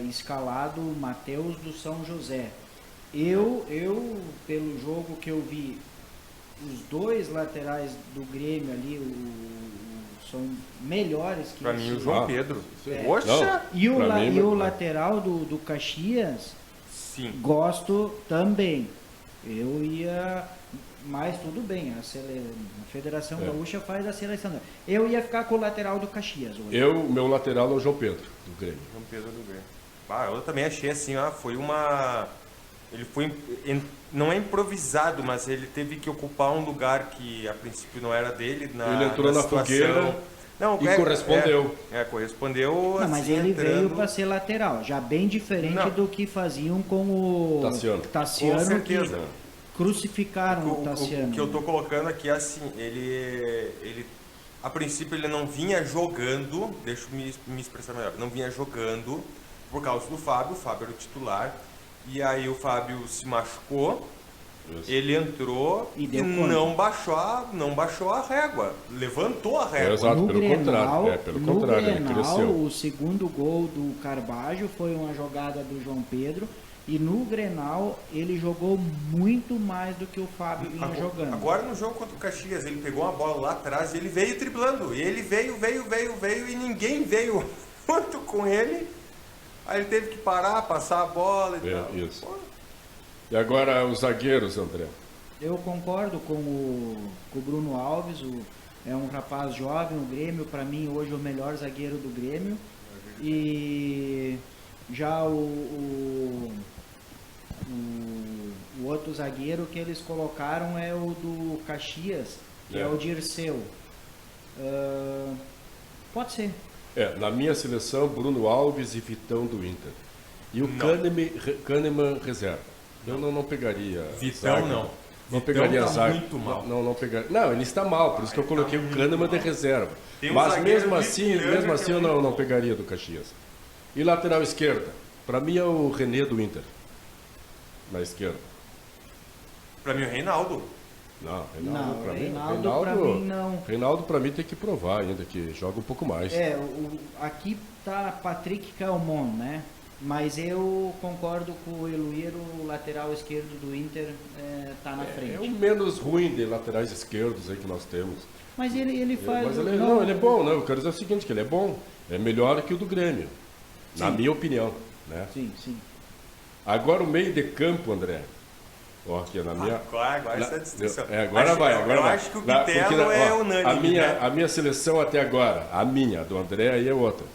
escalado o Matheus do São José. Eu, pelo jogo que eu vi, os dois laterais do Grêmio ali são melhores que Pra mim, o João Pedro. Poxa! E o lateral do Caxias, sim, gosto também. Eu ia... Mas tudo bem, a Federação Gaúcha faz a seleção. Eu ia ficar com o lateral do Caxias hoje. Meu lateral é o João Pedro, do Grêmio. João Pedro do Grêmio. Eu também achei assim, foi uma... Ele foi... Não é improvisado, mas ele teve que ocupar um lugar que a princípio não era dele. Ele entrou na fogueira e correspondeu. Correspondeu. Não, mas assim, ele entrando... veio para ser lateral, já bem diferente do que faziam com o Tassiano. Com certeza. Crucificaram o Tassiano. O que eu tô colocando aqui é assim, ele a princípio ele não vinha jogando, deixa eu me expressar melhor, não vinha jogando por causa do Fábio, o Fábio era o titular, e aí o Fábio se machucou, ele entrou e não baixou a régua, levantou a régua. Exato, pelo contrário, ele cresceu. O segundo gol do Carbajo foi uma jogada do João Pedro. E no Grenal ele jogou muito mais do que o Fábio vinha jogando. Agora no jogo contra o Caxias, ele pegou uma bola lá atrás e ele veio driblando. E ele veio e ninguém veio junto com ele. Aí ele teve que parar, passar a bola e tal. Isso. E agora os zagueiros, André? Eu concordo com o Bruno Alves, é um rapaz jovem, o Grêmio, para mim hoje o melhor zagueiro do Grêmio. E já o outro zagueiro que eles colocaram é o do Caxias, que é o Dirceu. Pode ser. Na minha seleção, Bruno Alves e Vitão do Inter. E o Kahneman reserva. Eu não pegaria. Vitão zaga. Não pegaria zaga. Muito mal. Não pegaria. Não, ele está mal, por isso que eu coloquei o Kahneman de reserva. Mas mesmo assim eu não pegaria do Caxias. E lateral esquerda? Para mim é o René do Inter. Na esquerda. Para mim é o Reinaldo. Não, Reinaldo para mim não. Reinaldo para mim tem que provar ainda que joga um pouco mais. Aqui tá Patrick Calmon, né? Mas eu concordo com o Eloíro, o lateral esquerdo do Inter tá na frente. É o menos ruim de laterais esquerdos aí que nós temos. Mas ele faz... Mas ele é bom, né? Eu quero dizer o seguinte, que ele é bom. É melhor que o do Grêmio. Na minha opinião. Né? Sim. Agora o meio de campo, André. Aqui na minha... Agora essa distinção. Agora vai. Eu acho que o Bitelo é unânime. A minha seleção até agora, a minha, do André, aí é outra.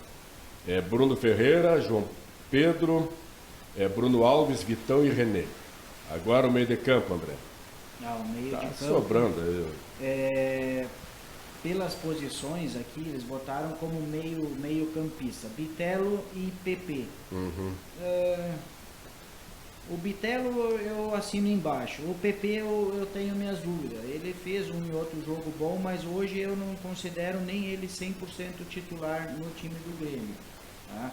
É Bruno Ferreira, João Pedro, Bruno Alves, Vitão e René. Agora o meio de campo, André. O meio de campo... sobrando. Pelas posições aqui, eles botaram como meio campista. Bitelo e PP. O Bitelo eu assino embaixo. O PP eu tenho minhas dúvidas. Ele fez um e outro jogo bom, mas hoje eu não considero nem ele 100% titular no time do Grêmio. Tá?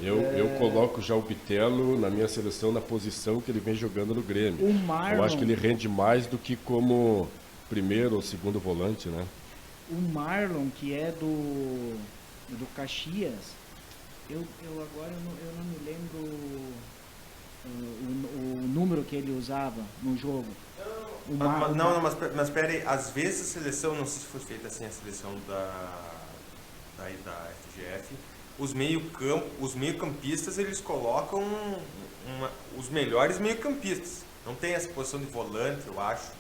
Eu coloco já o Bitelo na minha seleção na posição que ele vem jogando no Grêmio. Eu acho que ele rende mais do que como primeiro ou segundo volante, né? O Marlon, que é do Caxias, eu não me lembro o número que ele usava no jogo. Mas espera aí, às vezes a seleção, não sei se foi feita assim a seleção da FGF, os meio-campistas eles colocam os melhores meio-campistas. Não tem essa posição de volante, eu acho,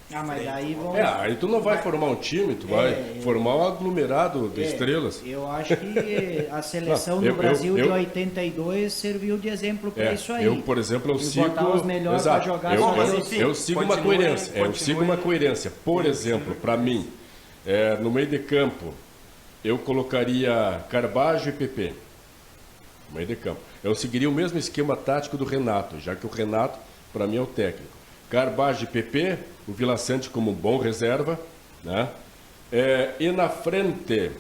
mas aí vão... aí tu não vai formar um time, tu vai formar um aglomerado de estrelas. Eu acho que a seleção do Brasil de 82 serviu de exemplo para isso aí. Eu, por exemplo, eu sigo... os melhores para jogar eu sigo uma coerência. Eu sigo uma coerência. Por exemplo, para mim, no meio de campo, eu colocaria Carbajo e PP. No meio de campo. Eu seguiria o mesmo esquema tático do Renato, já que o Renato, para mim, é o técnico. Carbage e PP, o Vila Sante como um bom reserva, né? E na frente,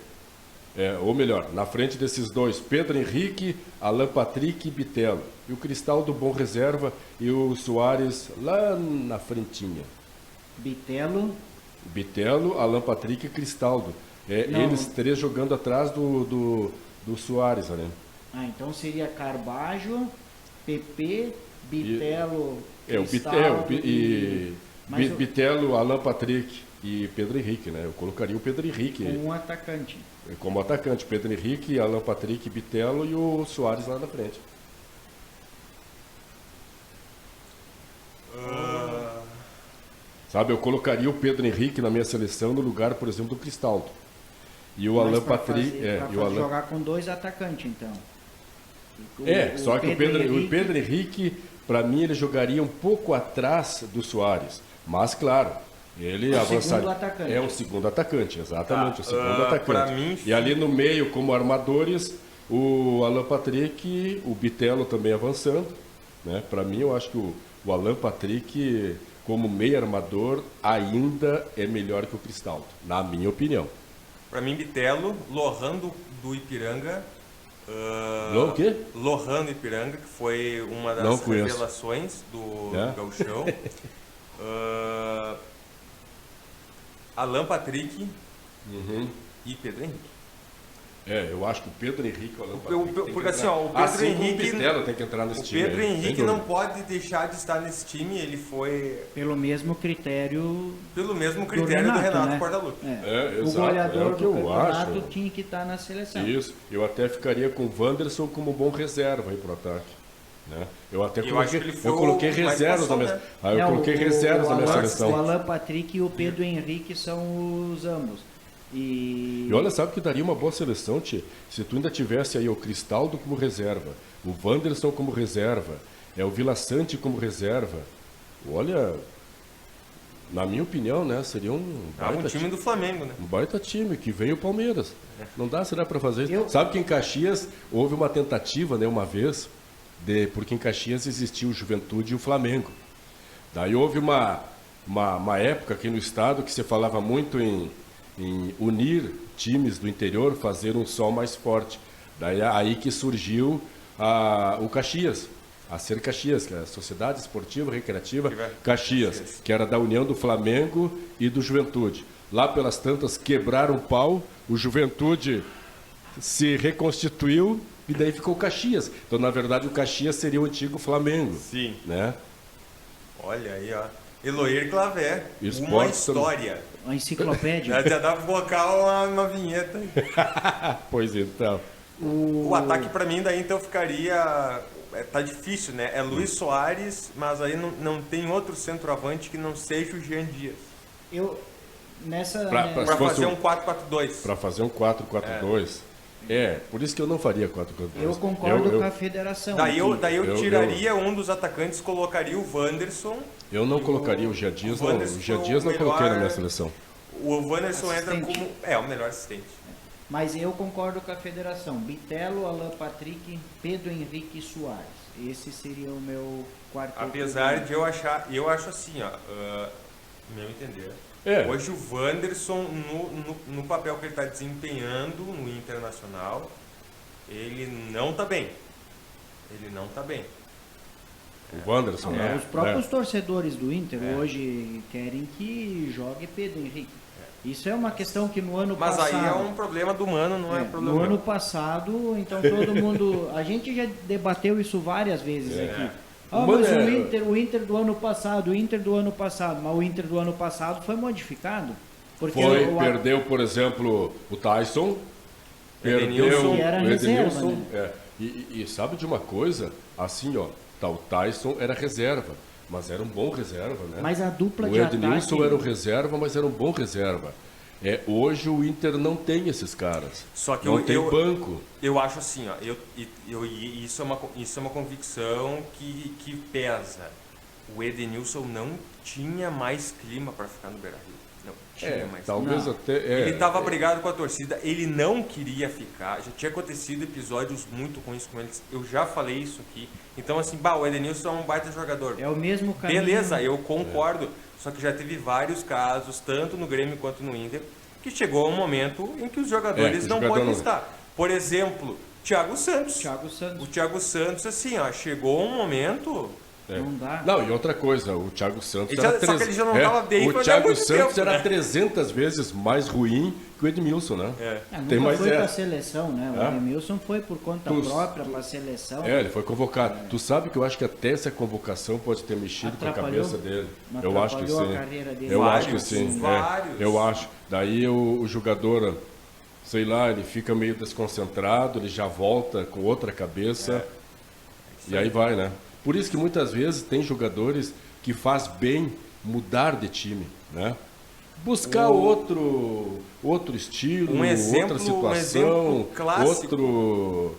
ou melhor, na frente desses dois, Pedro Henrique, Alan Patrick e Bitelo. E o Cristaldo bom reserva e o Soares lá na frentinha. Bitelo, Alan Patrick e Cristaldo. Eles três jogando atrás do Soares, né? Então seria Carbajo, PP, Bitelo, Cristaldo Bitelo, Alan Patrick e Pedro Henrique, né? Eu colocaria o Pedro Henrique. Com um atacante. Como atacante, Pedro Henrique, Alan Patrick, Bitelo e o Soares lá na frente. Sabe, eu colocaria o Pedro Henrique na minha seleção no lugar, por exemplo, do Cristaldo. E o Alan Patrick... jogar com dois atacantes, então. Só que o Pedro Henrique, para mim, ele jogaria um pouco atrás do Soares. Mas, claro, ele avançaria. É o segundo atacante, exatamente, o segundo atacante. Mim, e ali no meio, como armadores, o Alan Patrick, o Bitelo também avançando. Né? Para mim, eu acho que o Alan Patrick, como meio armador, ainda é melhor que o Cristaldo, na minha opinião. Para mim, Bitelo, Lohan do Ipiranga. O quê? Lohan do Ipiranga, que foi uma das revelações do Gauchão. Alan Patrick e Pedro Henrique. Eu acho que o Pedro Henrique e o Alan Patrick porque assim, o Pedro Henrique, o Bitelo tem que entrar nesse time. O Pedro Henrique não pode deixar de estar nesse time, ele foi... Pelo mesmo critério do Renato Portaluppi. O goleador que do eu campeonato acho. tinha que estar na seleção. Isso, eu até ficaria com o Wanderson como bom reserva aí pro ataque. Né? Eu coloquei reservas na minha, eu coloquei reservas na minha seleção. O Alan Patrick e o Pedro Henrique são os ambos. E olha, sabe que daria uma boa seleção, Tchê? Se tu ainda tivesse aí o Cristaldo como reserva, o Wanderson como reserva, o Vila Sante como reserva. Olha, na minha opinião, né, seria um baita time do Flamengo, né? Um baita time que veio o Palmeiras. Não dá, será para fazer isso? Sabe que em Caxias houve uma tentativa, né, uma vez, porque em Caxias existia o Juventude e o Flamengo. Daí houve uma época aqui no estado que se falava muito em unir times do interior, fazer um só mais forte. Daí aí que surgiu o Caxias, a Ser Caxias, que é a Sociedade Esportiva Recreativa Caxias, que era da união do Flamengo e do Juventude. Lá pelas tantas quebraram o pau, o Juventude se reconstituiu e daí ficou o Caxias. Então, na verdade, o Caxias seria o antigo Flamengo. Sim. Né? Olha aí, ó. Eloir Clavé, uma história. Uma enciclopédia. Já dá pra colocar uma vinheta aí. Pois então. O ataque pra mim daí então ficaria... Tá difícil, né? É Luiz Soares, mas aí não tem outro centroavante que não seja o Jean Dias. Pra fazer um 4-4-2. Pra fazer um 4-4-2. Por isso que eu não faria 4-4-2. Eu concordo com a federação. Daí eu tiraria um dos atacantes, colocaria o Wanderson. Eu não colocaria o Jean Dias, não. O Jean Dias não coloquei na minha seleção. O Wanderson entra como... o melhor assistente. Mas eu concordo com a federação. Bitelo, Alan Patrick, Pedro Henrique e Soares. Esse seria o meu quarto. Apesar de eu acho assim, ó, meu entender. Hoje o Wanderson, no papel que ele está desempenhando no Internacional, ele não está bem. O Wanderson, Os próprios torcedores do Inter hoje querem que jogue Pedro Henrique. Isso é uma questão que no ano passado... Mas aí é um problema do Mano, não é um problema... No ano passado, então todo mundo... A gente já debateu isso várias vezes aqui. Mas o Inter do ano passado, mas o Inter do ano passado foi modificado. Porque perdeu, por exemplo, o Tyson, perdeu o Edenilson. Né? E sabe de uma coisa? Assim, ó, o Tyson era reserva, mas era um bom reserva, né? Mas a dupla de ataque... O Edenilson era o reserva, mas era um bom reserva. Hoje o Inter não tem esses caras. Só que não tem banco. Eu acho assim, ó, isso é uma convicção que pesa. O Edenilson não tinha mais clima para ficar no Beira-Rio. Não, tinha, mas talvez não. até... ele estava brigado com a torcida, ele não queria ficar, já tinha acontecido episódios muito ruins com eles, eu já falei isso aqui. Então assim, o Edenilson é um baita jogador. É o mesmo caminho. Beleza, eu concordo, só que já teve vários casos, tanto no Grêmio quanto no Inter, que chegou um momento em que os jogadores que o não jogador podem não- estar. Por exemplo, Thiago Santos. Thiago Santos. O Thiago Santos, assim, ó, chegou um momento... Não dá. Não, e outra coisa, o Thiago Santos Ele já- só que ele já não tava bem o fazia Thiago muito Santos tempo, era né? 300 vezes mais ruim que o Edmilson, né? Nunca Tem mais foi para a essa. seleção, né? O Edmilson foi por conta própria para a seleção. Ele foi convocado. Tu sabe que eu acho que até essa convocação pode ter mexido com a Atrapalhou? cabeça dele. Não Eu acho que atrapalhou sim. a carreira dele? Eu Vários, acho que sim. vários. Eu acho. Daí o jogador, sei lá, ele fica meio desconcentrado, ele já volta com outra cabeça. E aí vai, né? Por isso que muitas vezes tem jogadores que faz bem mudar de time, né? Buscar outro estilo, Um exemplo- outra situação, um exemplo clássico.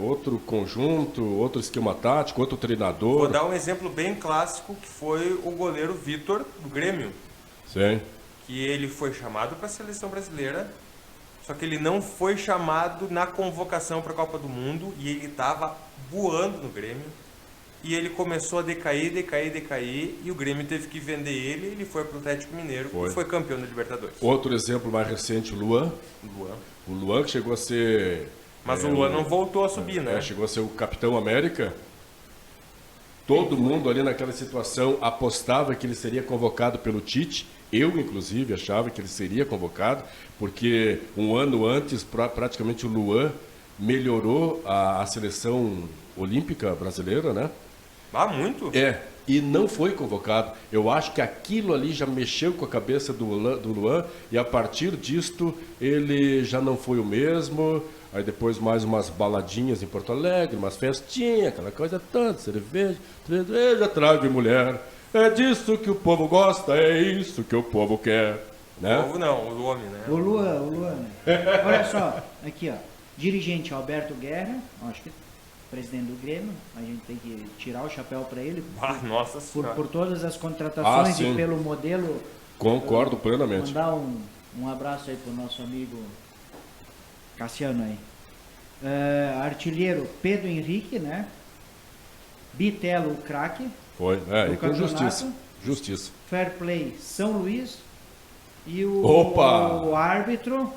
outro conjunto, outro esquema tático, outro treinador. Vou dar um exemplo bem clássico, que foi o goleiro Vitor, do Grêmio. Sim. Que ele foi chamado para a seleção brasileira, só que ele não foi chamado na convocação para a Copa do Mundo e ele estava voando no Grêmio. E ele começou a decair, e o Grêmio teve que vender ele foi para o Atlético Mineiro e foi campeão da Libertadores. Outro exemplo mais recente, o Luan. O Luan que chegou a ser... Mas o Luan não voltou a subir, né? Chegou a ser o Capitão América. Todo mundo ali naquela situação apostava que ele seria convocado pelo Tite. Eu, inclusive, achava que ele seria convocado, porque um ano antes, praticamente o Luan melhorou a seleção olímpica brasileira, né? Muito? E não foi convocado. Eu acho que aquilo ali já mexeu com a cabeça do Luan e a partir disto ele já não foi o mesmo. Aí depois mais umas baladinhas em Porto Alegre, umas festinhas, aquela coisa toda, cerveja, trago e mulher. É disso que o povo gosta, é isso que o povo quer. Né? O povo não, o homem, né? O Luan. Né? Olha só, aqui ó, dirigente Alberto Guerra, acho que presidente do Grêmio, a gente tem que tirar o chapéu para ele Nossa Senhora. por todas as contratações e pelo modelo. Concordo plenamente. Mandar um abraço aí pro nosso amigo Cassiano aí. Artilheiro Pedro Henrique, né? Bitelo, o craque. Foi, do e com campeonato. justiça. Fair Play, São Luís. E o árbitro,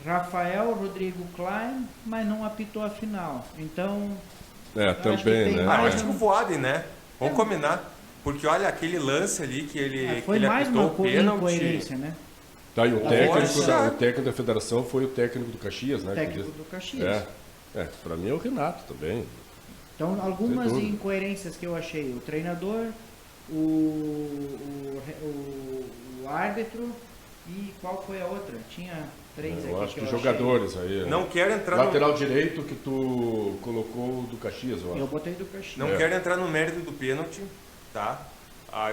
Rafael Rodrigo Klein, mas não apitou a final. Então, também, né? Mas tipo voado, né? Vamos combinar. Porque olha aquele lance ali que ele foi que ele mais apitou uma o pênalti. incoerência, né? Tá, e o Poxa. técnico da federação foi o técnico do Caxias, né? O técnico do Caxias. Para mim é o Renato também. Então, algumas Sem dúvida. incoerências que eu achei. O treinador, o árbitro e qual foi a outra? Tinha três aqui Eu acho que que eu jogadores aí. Não quero entrar Lateral direito que tu colocou do Caxias, eu achei. acho. Eu botei do Caxias. Não quero entrar no mérito do pênalti, tá?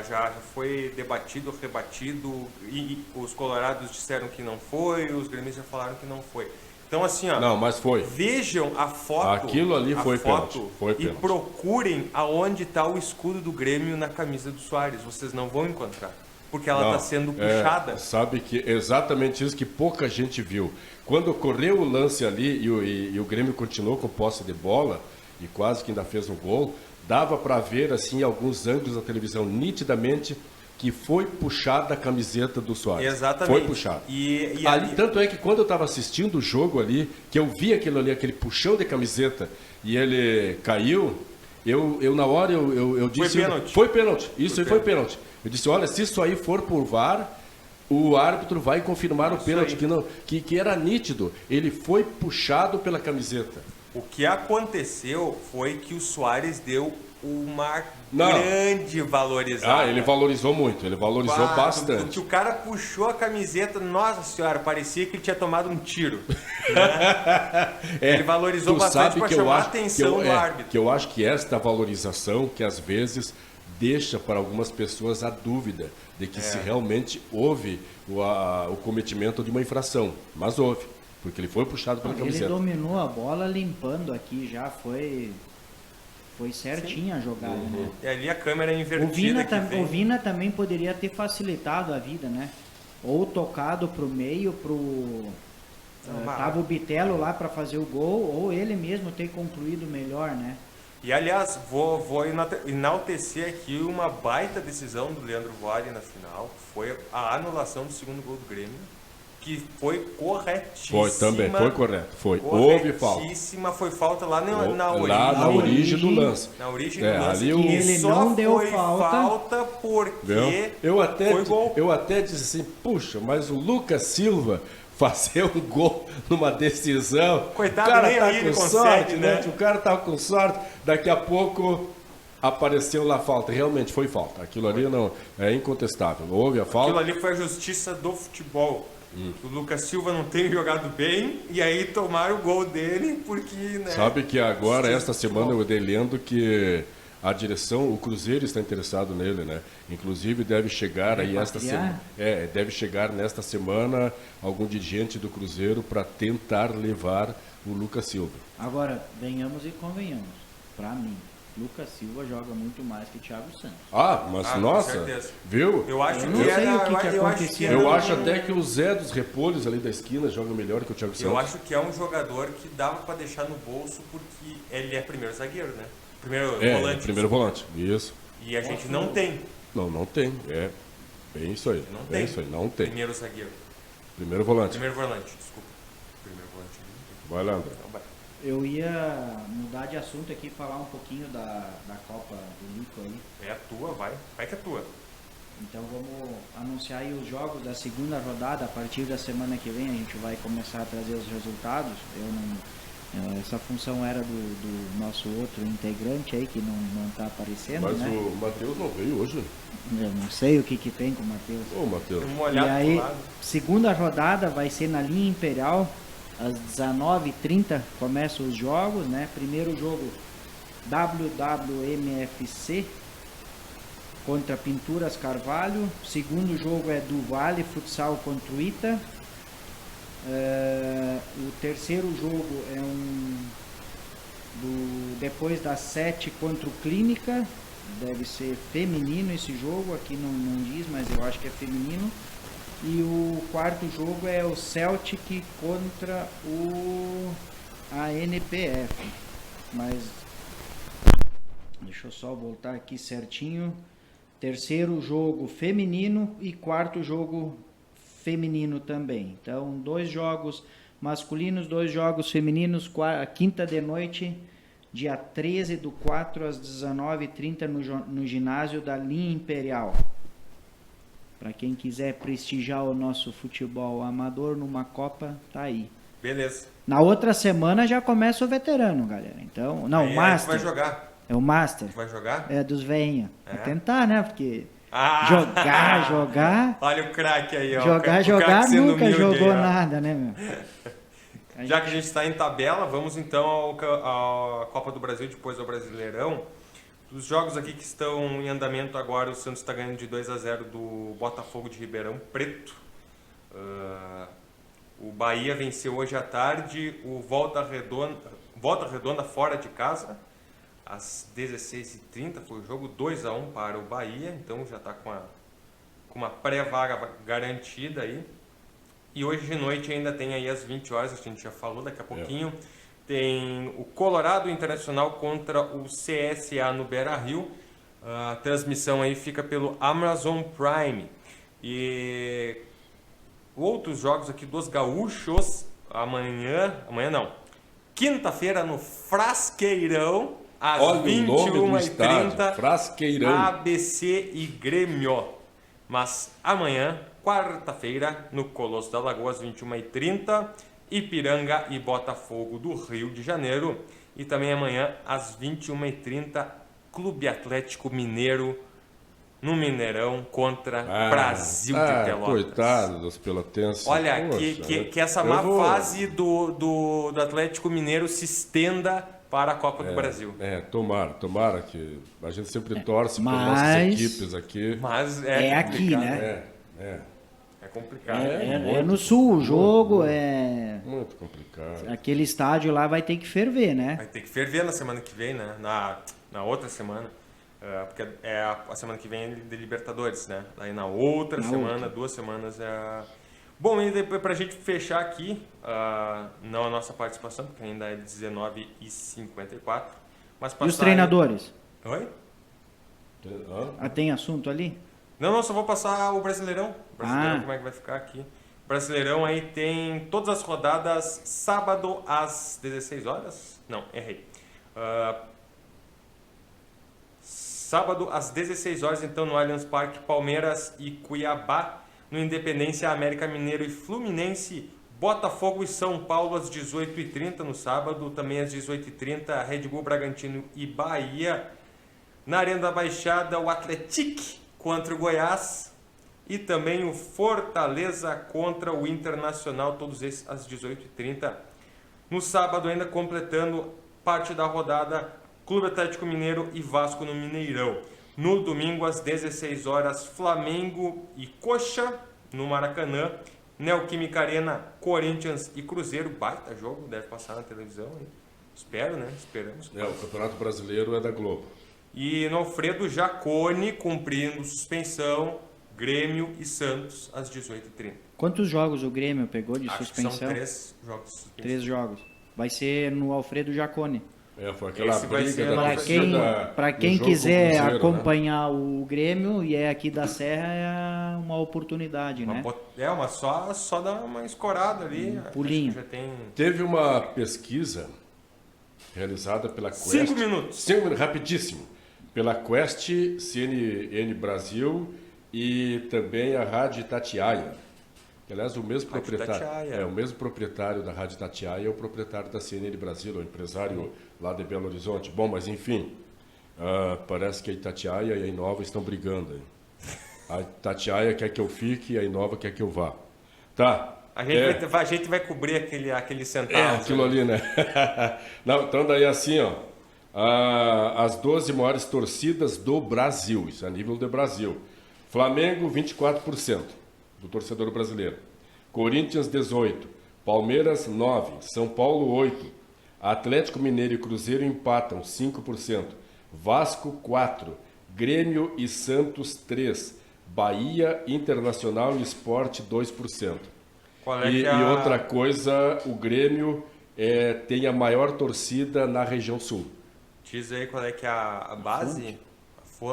Já foi debatido, rebatido, e os colorados disseram que não foi, os gremistas falaram que não foi. Então assim, ó, Não, mas foi. vejam a foto, Aquilo ali foi pênalti, foi e pênalti. procurem aonde está o escudo do Grêmio na camisa do Soares. Vocês não vão encontrar, porque ela está sendo puxada. Sabe que é exatamente isso que pouca gente viu. Quando ocorreu o lance ali e o Grêmio continuou com posse de bola e quase que ainda fez um gol, dava para ver assim alguns ângulos da televisão nitidamente que foi puxada a camiseta do Soares. Exatamente. Foi puxada. E Ali, tanto é que quando eu estava assistindo o jogo ali, que eu vi aquilo ali, aquele puxão de camiseta, e ele caiu, eu na hora eu disse... Foi pênalti. Foi pênalti. Isso aí foi pênalti. Eu disse, olha, se isso aí for por VAR, o árbitro vai confirmar o pênalti, que era nítido. Ele foi puxado pela camiseta. O que aconteceu foi que o Soares deu uma grande valorizada. Ele valorizou muito, ele valorizou bastante. Porque o cara puxou a camiseta, nossa senhora, parecia que ele tinha tomado um tiro. Né? Ele valorizou bastante para chamar a atenção do árbitro. Que eu acho que esta valorização, que às vezes deixa para algumas pessoas a dúvida de que se realmente houve o cometimento de uma infração. Mas houve, porque ele foi puxado pela camiseta. Ele dominou a bola limpando aqui, já foi certinha a jogada, né? E ali a câmera invertida O Vina também poderia ter facilitado a vida, né? ou tocado pro meio, tava o Bitelo lá para fazer o gol, ou ele mesmo ter concluído melhor, né? E aliás, vou enaltecer aqui uma baita decisão do Leandro Voaden na final, foi a anulação do segundo gol do Grêmio, que foi corretíssima. Foi também, foi correto. Houve falta. Foi falta lá na origem. Lá na origem do lance. Na origem do lance. Ali ele só não deu foi falta porque foi gol. Eu até disse assim, puxa, mas o Lucas Silva fazer um gol numa decisão. Coitado, o cara nem tá aí com ele sorte, consegue, né? O cara tá com sorte, daqui a pouco apareceu lá a falta. Realmente foi falta. Aquilo ali não é incontestável. Houve a falta. Aquilo ali foi a justiça do futebol. O Lucas Silva não tem jogado bem e aí tomaram o gol dele porque, né? Sabe que agora, esta semana, eu dei lendo que a direção, o Cruzeiro está interessado nele, né? Inclusive deve chegar aí esta semana. Deve chegar nesta semana algum dirigente do Cruzeiro para tentar levar o Lucas Silva. Agora, venhamos e convenhamos. Para mim, Lucas Silva joga muito mais que Thiago Santos. Mas nossa, viu? Eu acho não sei o que acontecia. Eu acho até que o Zé dos Repolhos ali da esquina joga melhor que o Thiago Santos. Eu acho que é um jogador que dava para deixar no bolso porque ele é primeiro zagueiro, né? Volante. Primeiro volante, isso. E a gente não tem. Não tem. É bem isso aí. Não tem. Isso aí, não tem. Primeiro zagueiro. Primeiro volante. Primeiro volante, desculpa. Primeiro volante. Vai lá, André. Então vai. Eu ia mudar de assunto aqui e falar um pouquinho da Copa do Lico aí. É a tua, vai. Vai que é tua. Então vamos anunciar aí os jogos da segunda rodada. A partir da semana que vem a gente vai começar a trazer os resultados. Essa função era do nosso outro integrante aí, que não está aparecendo, mas né? o Matheus não veio hoje. Eu não sei o que tem com o Matheus. Ô, Matheus. E aí, segunda rodada vai ser na linha Imperial, às 19h30 começam os jogos, né? Primeiro jogo, WWMFC contra Pinturas Carvalho. Segundo jogo é do Vale Futsal contra o Ita. O terceiro jogo é depois das 7 contra o Clínica. Deve ser feminino esse jogo, aqui não diz, mas eu acho que é feminino. E o quarto jogo é o Celtic contra a NPF. Mas deixa eu só voltar aqui certinho. Terceiro jogo feminino e quarto jogo feminino também. Então, 2 jogos masculinos, 2 jogos femininos, quinta de noite, dia 13/4 às 19h30 no ginásio da linha Imperial. Para quem quiser prestigiar o nosso futebol amador numa Copa, tá aí. Beleza. Na outra semana já começa o veterano, galera. Então, não, o Master. Vai jogar. É o Master. Vai jogar? É dos veinha. É? Vai tentar, né? Porque jogar. Olha o craque aí, ó. Jogar nunca humilde jogou aí, nada, né, meu? Já que a gente está em tabela, vamos então à Copa do Brasil, depois ao Brasileirão. Dos jogos aqui que estão em andamento agora, o Santos está ganhando de 2-0 do Botafogo de Ribeirão Preto. O Bahia venceu hoje à tarde o Volta Redonda fora de casa. Às 16h30 foi o jogo, 2-1 para o Bahia, então já está com uma pré-vaga garantida aí. E hoje de noite ainda tem aí às 20 horas, a gente já falou daqui a pouquinho, tem o Colorado Internacional contra o CSA no Beira-Rio. A transmissão aí fica pelo Amazon Prime. E outros jogos aqui dos gaúchos, quinta-feira no Frasqueirão, às 21h30, Frasqueirão, ABC e Grêmio. Mas amanhã, quarta-feira, no Colosso da Lagoa, às 21h30, Ipiranga e Botafogo do Rio de Janeiro. E também amanhã, às 21h30, Clube Atlético Mineiro, no Mineirão, contra Brasil de Pelotas. Coitado dos pelotenses. Olha, que essa má fase do Atlético Mineiro se estenda para a Copa do Brasil. Tomara que a gente sempre torce para nossas equipes aqui. Mas é aqui, né? É complicado. É no sul o jogo, muito complicado. Aquele estádio lá vai ter que ferver, né? Vai ter que ferver na semana que vem, né? Na outra semana. Porque é a semana que vem é de Libertadores, né? Aí na outra semana, 2 semanas é... Bom, e depois pra gente fechar aqui, não a nossa participação, porque ainda é 19h54, mas passar... E os treinadores? Oi? Tem assunto ali? Não, só vou passar o Brasileirão. Como é que vai ficar aqui. O Brasileirão aí tem todas as rodadas sábado às 16 horas. Não, errei. Sábado às 16 horas, então, no Allianz Parque, Palmeiras e Cuiabá. No Independência, América Mineiro e Fluminense. Botafogo e São Paulo às 18h30 no sábado. Também às 18h30, Red Bull, Bragantino e Bahia. Na Arena da Baixada, o Atlético contra o Goiás. E também o Fortaleza contra o Internacional. Todos esses às 18h30. No sábado, ainda completando parte da rodada, Clube Atlético Mineiro e Vasco no Mineirão. No domingo, às 16 horas, Flamengo e Coxa, no Maracanã. Neoquímica Arena, Corinthians e Cruzeiro. Baita jogo, deve passar na televisão. Hein? Espero, né? Esperamos. O Campeonato Brasileiro é da Globo. E no Alfredo Jaconi, cumprindo suspensão, Grêmio e Santos, às 18h30. Quantos jogos o Grêmio pegou de Acho suspensão? Que são 3 jogos de suspensão. 3 jogos. Vai ser no Alfredo Jaconi. Foi aquela Esse vai briga ser da Para quem jogo quiser com o Cruzeiro, acompanhar o Grêmio e é aqui da Serra, é uma oportunidade, né? Só dá uma escorada ali. Pulinho. Já tem... Teve uma pesquisa realizada pela Quest. 5 minutos. 5 minutos, rapidíssimo. Pela Quest, CNN Brasil e também a Rádio Itatiaia. Que, aliás, o mesmo proprietário da Rádio Itatiaia é o proprietário da CNN Brasil, o empresário lá de Belo Horizonte. Bom, mas enfim, parece que a Itatiaia e a Inova estão brigando. Hein? A Itatiaia quer que eu fique e a Inova quer que eu vá. Tá. A gente vai cobrir aquele centavo. Aquilo ali, né? Não, então daí assim, as 12 maiores torcidas do Brasil, isso é a nível do Brasil. Flamengo, 24% do torcedor brasileiro. Corinthians, 18%. Palmeiras, 9%. São Paulo, 8%. Atlético Mineiro e Cruzeiro empatam, 5%. Vasco, 4%. Grêmio e Santos, 3%. Bahia, Internacional e Sport, 2%. E outra coisa, o Grêmio tem a maior torcida na região sul. Diz aí qual é que é a base,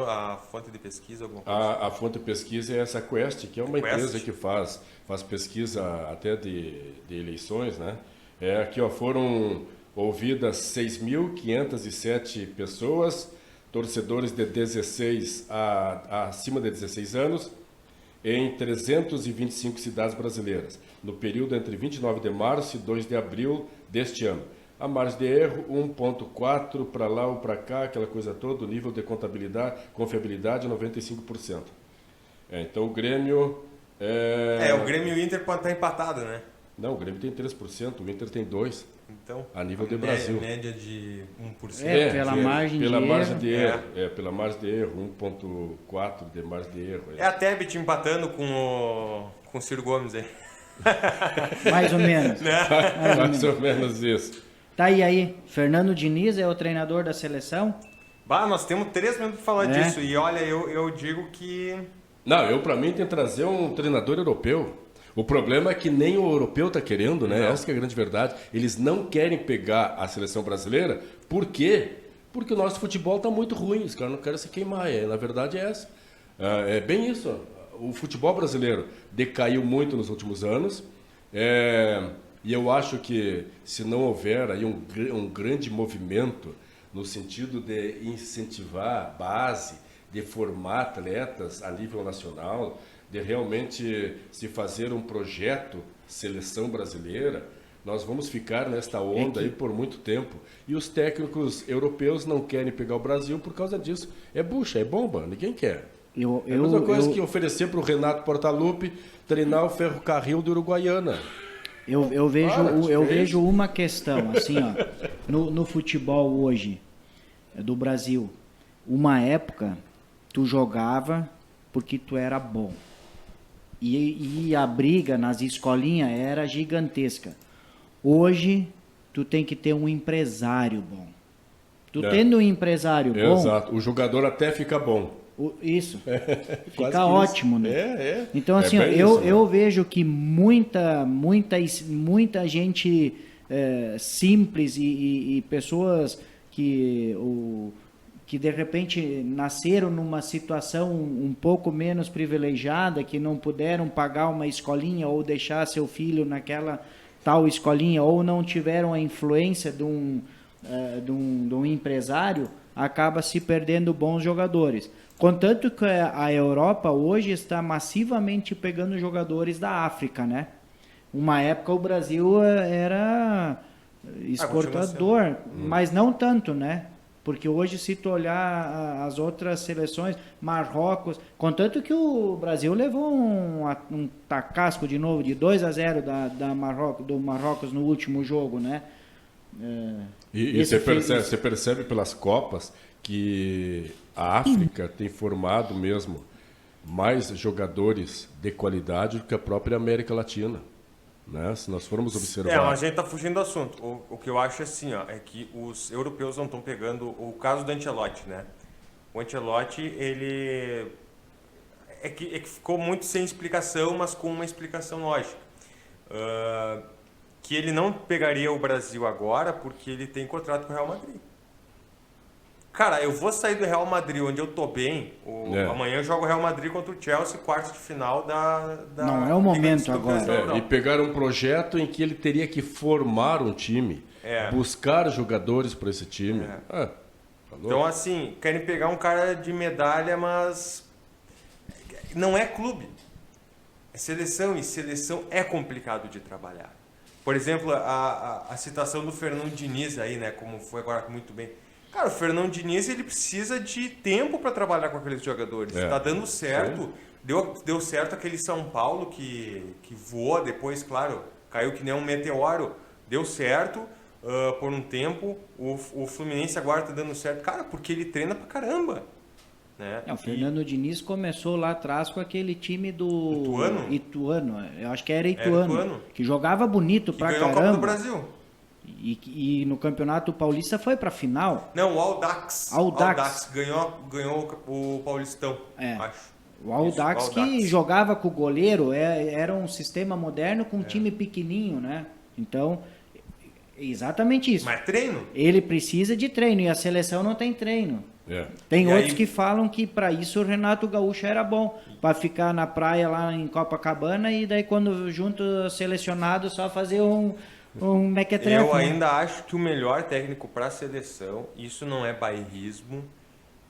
a fonte de pesquisa? Alguma coisa? A fonte de pesquisa é essa Quest, que é uma empresa que faz pesquisa até de eleições, né? Aqui foram ouvidas 6.507 pessoas, torcedores de 16 acima de 16 anos, em 325 cidades brasileiras, no período entre 29 de março e 2 de abril deste ano. A margem de erro, 1,4 para lá ou para cá, aquela coisa toda, o nível de confiabilidade 95%. Então o Grêmio... o Grêmio e o Inter pode estar empatado, né? Não, o Grêmio tem 3%, o Inter tem 2%. Então, a nível de Brasil. Média de 1%. Pela margem de erro. Pela margem de erro, 1,4 de margem de erro. É a Tebet empatando com o Ciro Gomes aí. Mais ou menos. Mais ou menos isso. Tá, e aí? Fernando Diniz é o treinador da seleção? Nós temos 3 minutos para falar disso. E olha, eu digo que... Não, para mim tem que trazer um treinador europeu. O problema é que nem o europeu está querendo, né? Não. Essa que é a grande verdade. Eles não querem pegar a seleção brasileira. Por quê? Porque o nosso futebol está muito ruim. Os caras não querem se queimar. Na verdade é essa. É bem isso. O futebol brasileiro decaiu muito nos últimos anos. E eu acho que se não houver aí um grande movimento no sentido de incentivar a base, de formar atletas a nível nacional, de realmente se fazer um projeto seleção brasileira, nós vamos ficar nesta onda aí por muito tempo. E os técnicos europeus não querem pegar o Brasil por causa disso. É bucha, é bomba, ninguém quer. É a mesma coisa que oferecer para o Renato Portaluppi treinar o Ferrocarril de Uruguaiana. Eu vejo uma questão, assim, no futebol hoje do Brasil. Uma época, tu jogava porque tu era bom. E a briga nas escolinhas era gigantesca. Hoje, tu tem que ter um empresário bom. Tu tendo um empresário bom... Exato. O jogador até fica bom. Isso. Quase Fica ótimo, né? Então, assim, eu vejo que muita gente simples e pessoas que de repente nasceram numa situação um pouco menos privilegiada, que não puderam pagar uma escolinha ou deixar seu filho naquela tal escolinha, ou não tiveram a influência de um empresário, acaba se perdendo bons jogadores. Contanto que a Europa hoje está massivamente pegando jogadores da África, né? Uma época o Brasil era exportador, mas não tanto, né? Porque hoje, se tu olhar as outras seleções, Marrocos, contanto que o Brasil levou um tacasco de novo, de 2-0 do Marrocos no último jogo, né? E você percebe pelas Copas que a África tem formado mesmo mais jogadores de qualidade do que a própria América Latina, né? Se nós formos observar... mas a gente está fugindo do assunto. O que eu acho assim, é que os europeus não estão pegando... O caso do Ancelotti, né? O Ancelotti, ele... É que ficou muito sem explicação, mas com uma explicação lógica. Que ele não pegaria o Brasil agora porque ele tem contrato com o Real Madrid. Cara, eu vou sair do Real Madrid, onde eu tô bem. Amanhã eu jogo o Real Madrid contra o Chelsea, quartos de final da não é o momento agora. E pegar um projeto em que ele teria que formar um time, buscar jogadores para esse time. Então, assim, querem pegar um cara de medalha, mas não é clube. É seleção, e seleção é complicado de trabalhar. Por exemplo, a citação do Fernando Diniz aí, né, como foi agora muito bem. Cara, o Fernando Diniz, ele precisa de tempo para trabalhar com aqueles jogadores. Tá dando certo. Deu certo aquele São Paulo que voou depois, claro, caiu que nem um meteoro. Deu certo por um tempo. O Fluminense agora tá dando certo. Cara, porque ele treina pra caramba. Né? O Fernando Diniz começou lá atrás com aquele time do Ituano. Eu acho que era Ituano. Que jogava bonito pra caramba. Ganhou a Copa do Brasil. E no Campeonato Paulista foi pra final. Não, o Audax. Audax ganhou o Paulistão, acho. O Audax que jogava com o goleiro, era um sistema moderno com um time pequenininho, né? Então, exatamente isso. Mas treino? Ele precisa de treino e a seleção não tem treino. Tem outros que falam que para isso o Renato Gaúcho era bom, para ficar na praia lá em Copacabana e daí quando junto selecionado só fazer um mequetrefe. Eu ainda acho que o melhor técnico para a seleção, isso não é bairrismo,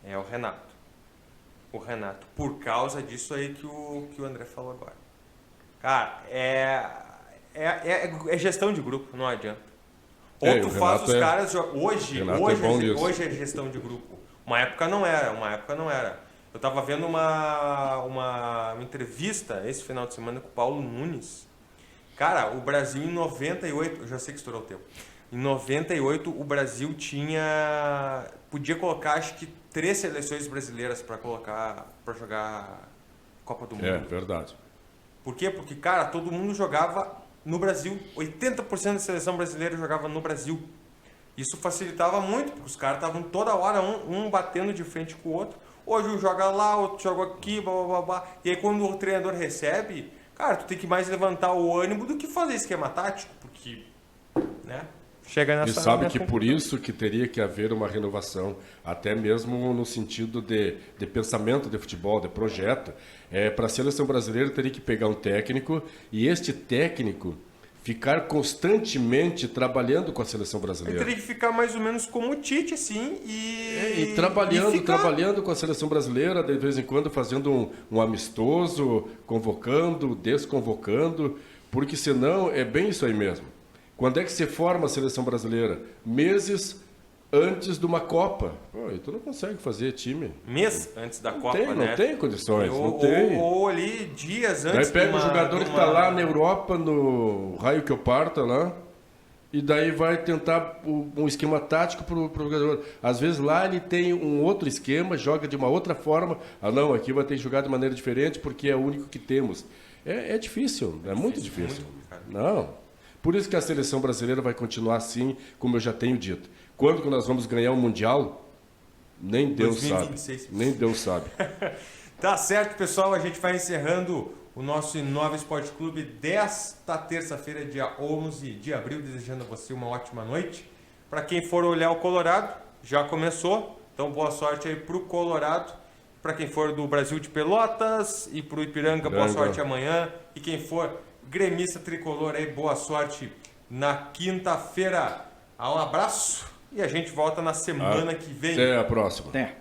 é o Renato. O Renato, por causa disso aí que o André falou agora. Cara, é gestão de grupo, não adianta. Ou tu faz os caras... Hoje é gestão de grupo. Uma época não era. Eu tava vendo uma entrevista esse final de semana com o Paulo Nunes. Cara, o Brasil em 98... Eu já sei que estourou o tempo. Em 98, o Brasil podia colocar, acho que, 3 seleções brasileiras para jogar Copa do Mundo. É, verdade. Por quê? Porque, cara, todo mundo jogava no Brasil. 80% da seleção brasileira jogava no Brasil. Isso facilitava muito, porque os caras estavam toda hora um batendo de frente com o outro. Hoje um joga lá, outro joga aqui, blá, blá, blá. E aí quando o treinador recebe, cara, tu tem que mais levantar o ânimo do que fazer esquema tático, porque, né? Chega nessa... E sabe que por isso que teria que haver uma renovação, até mesmo no sentido de pensamento de futebol, de projeto. Para a seleção brasileira teria que pegar um técnico e este técnico ficar constantemente trabalhando com a seleção brasileira. Ele teria que ficar mais ou menos como o Tite, assim, e trabalhando com a seleção brasileira, de vez em quando fazendo um amistoso, convocando, desconvocando, porque senão é bem isso aí mesmo. Quando é que se forma a seleção brasileira? Meses antes de uma Copa. Pô, e tu não consegue fazer time. Mês antes da Copa, né? Não tem condições, não tem. Ou ali dias antes. Daí pega o jogador que está lá na Europa, no raio que eu parta lá, e daí vai tentar um esquema tático para o jogador. Às vezes lá ele tem um outro esquema, joga de uma outra forma. Ah, não, aqui vai ter que jogar de maneira diferente porque é o único que temos. É difícil, é muito difícil. Não. Por isso que a seleção brasileira vai continuar assim, como eu já tenho dito. Quando que nós vamos ganhar o Mundial? Nem Deus 2026. sabe. Nem Deus sabe. Tá certo, pessoal. A gente vai encerrando o nosso Inova Esporte Clube desta terça-feira, dia 11 de abril, desejando a você uma ótima noite. Para quem for olhar o Colorado, já começou. Então, boa sorte aí pro Colorado. Para quem for do Brasil de Pelotas e pro Ipiranga, boa sorte amanhã. E quem for gremista tricolor aí, boa sorte na quinta-feira. Um abraço e a gente volta na semana que vem. Até a próxima. Até.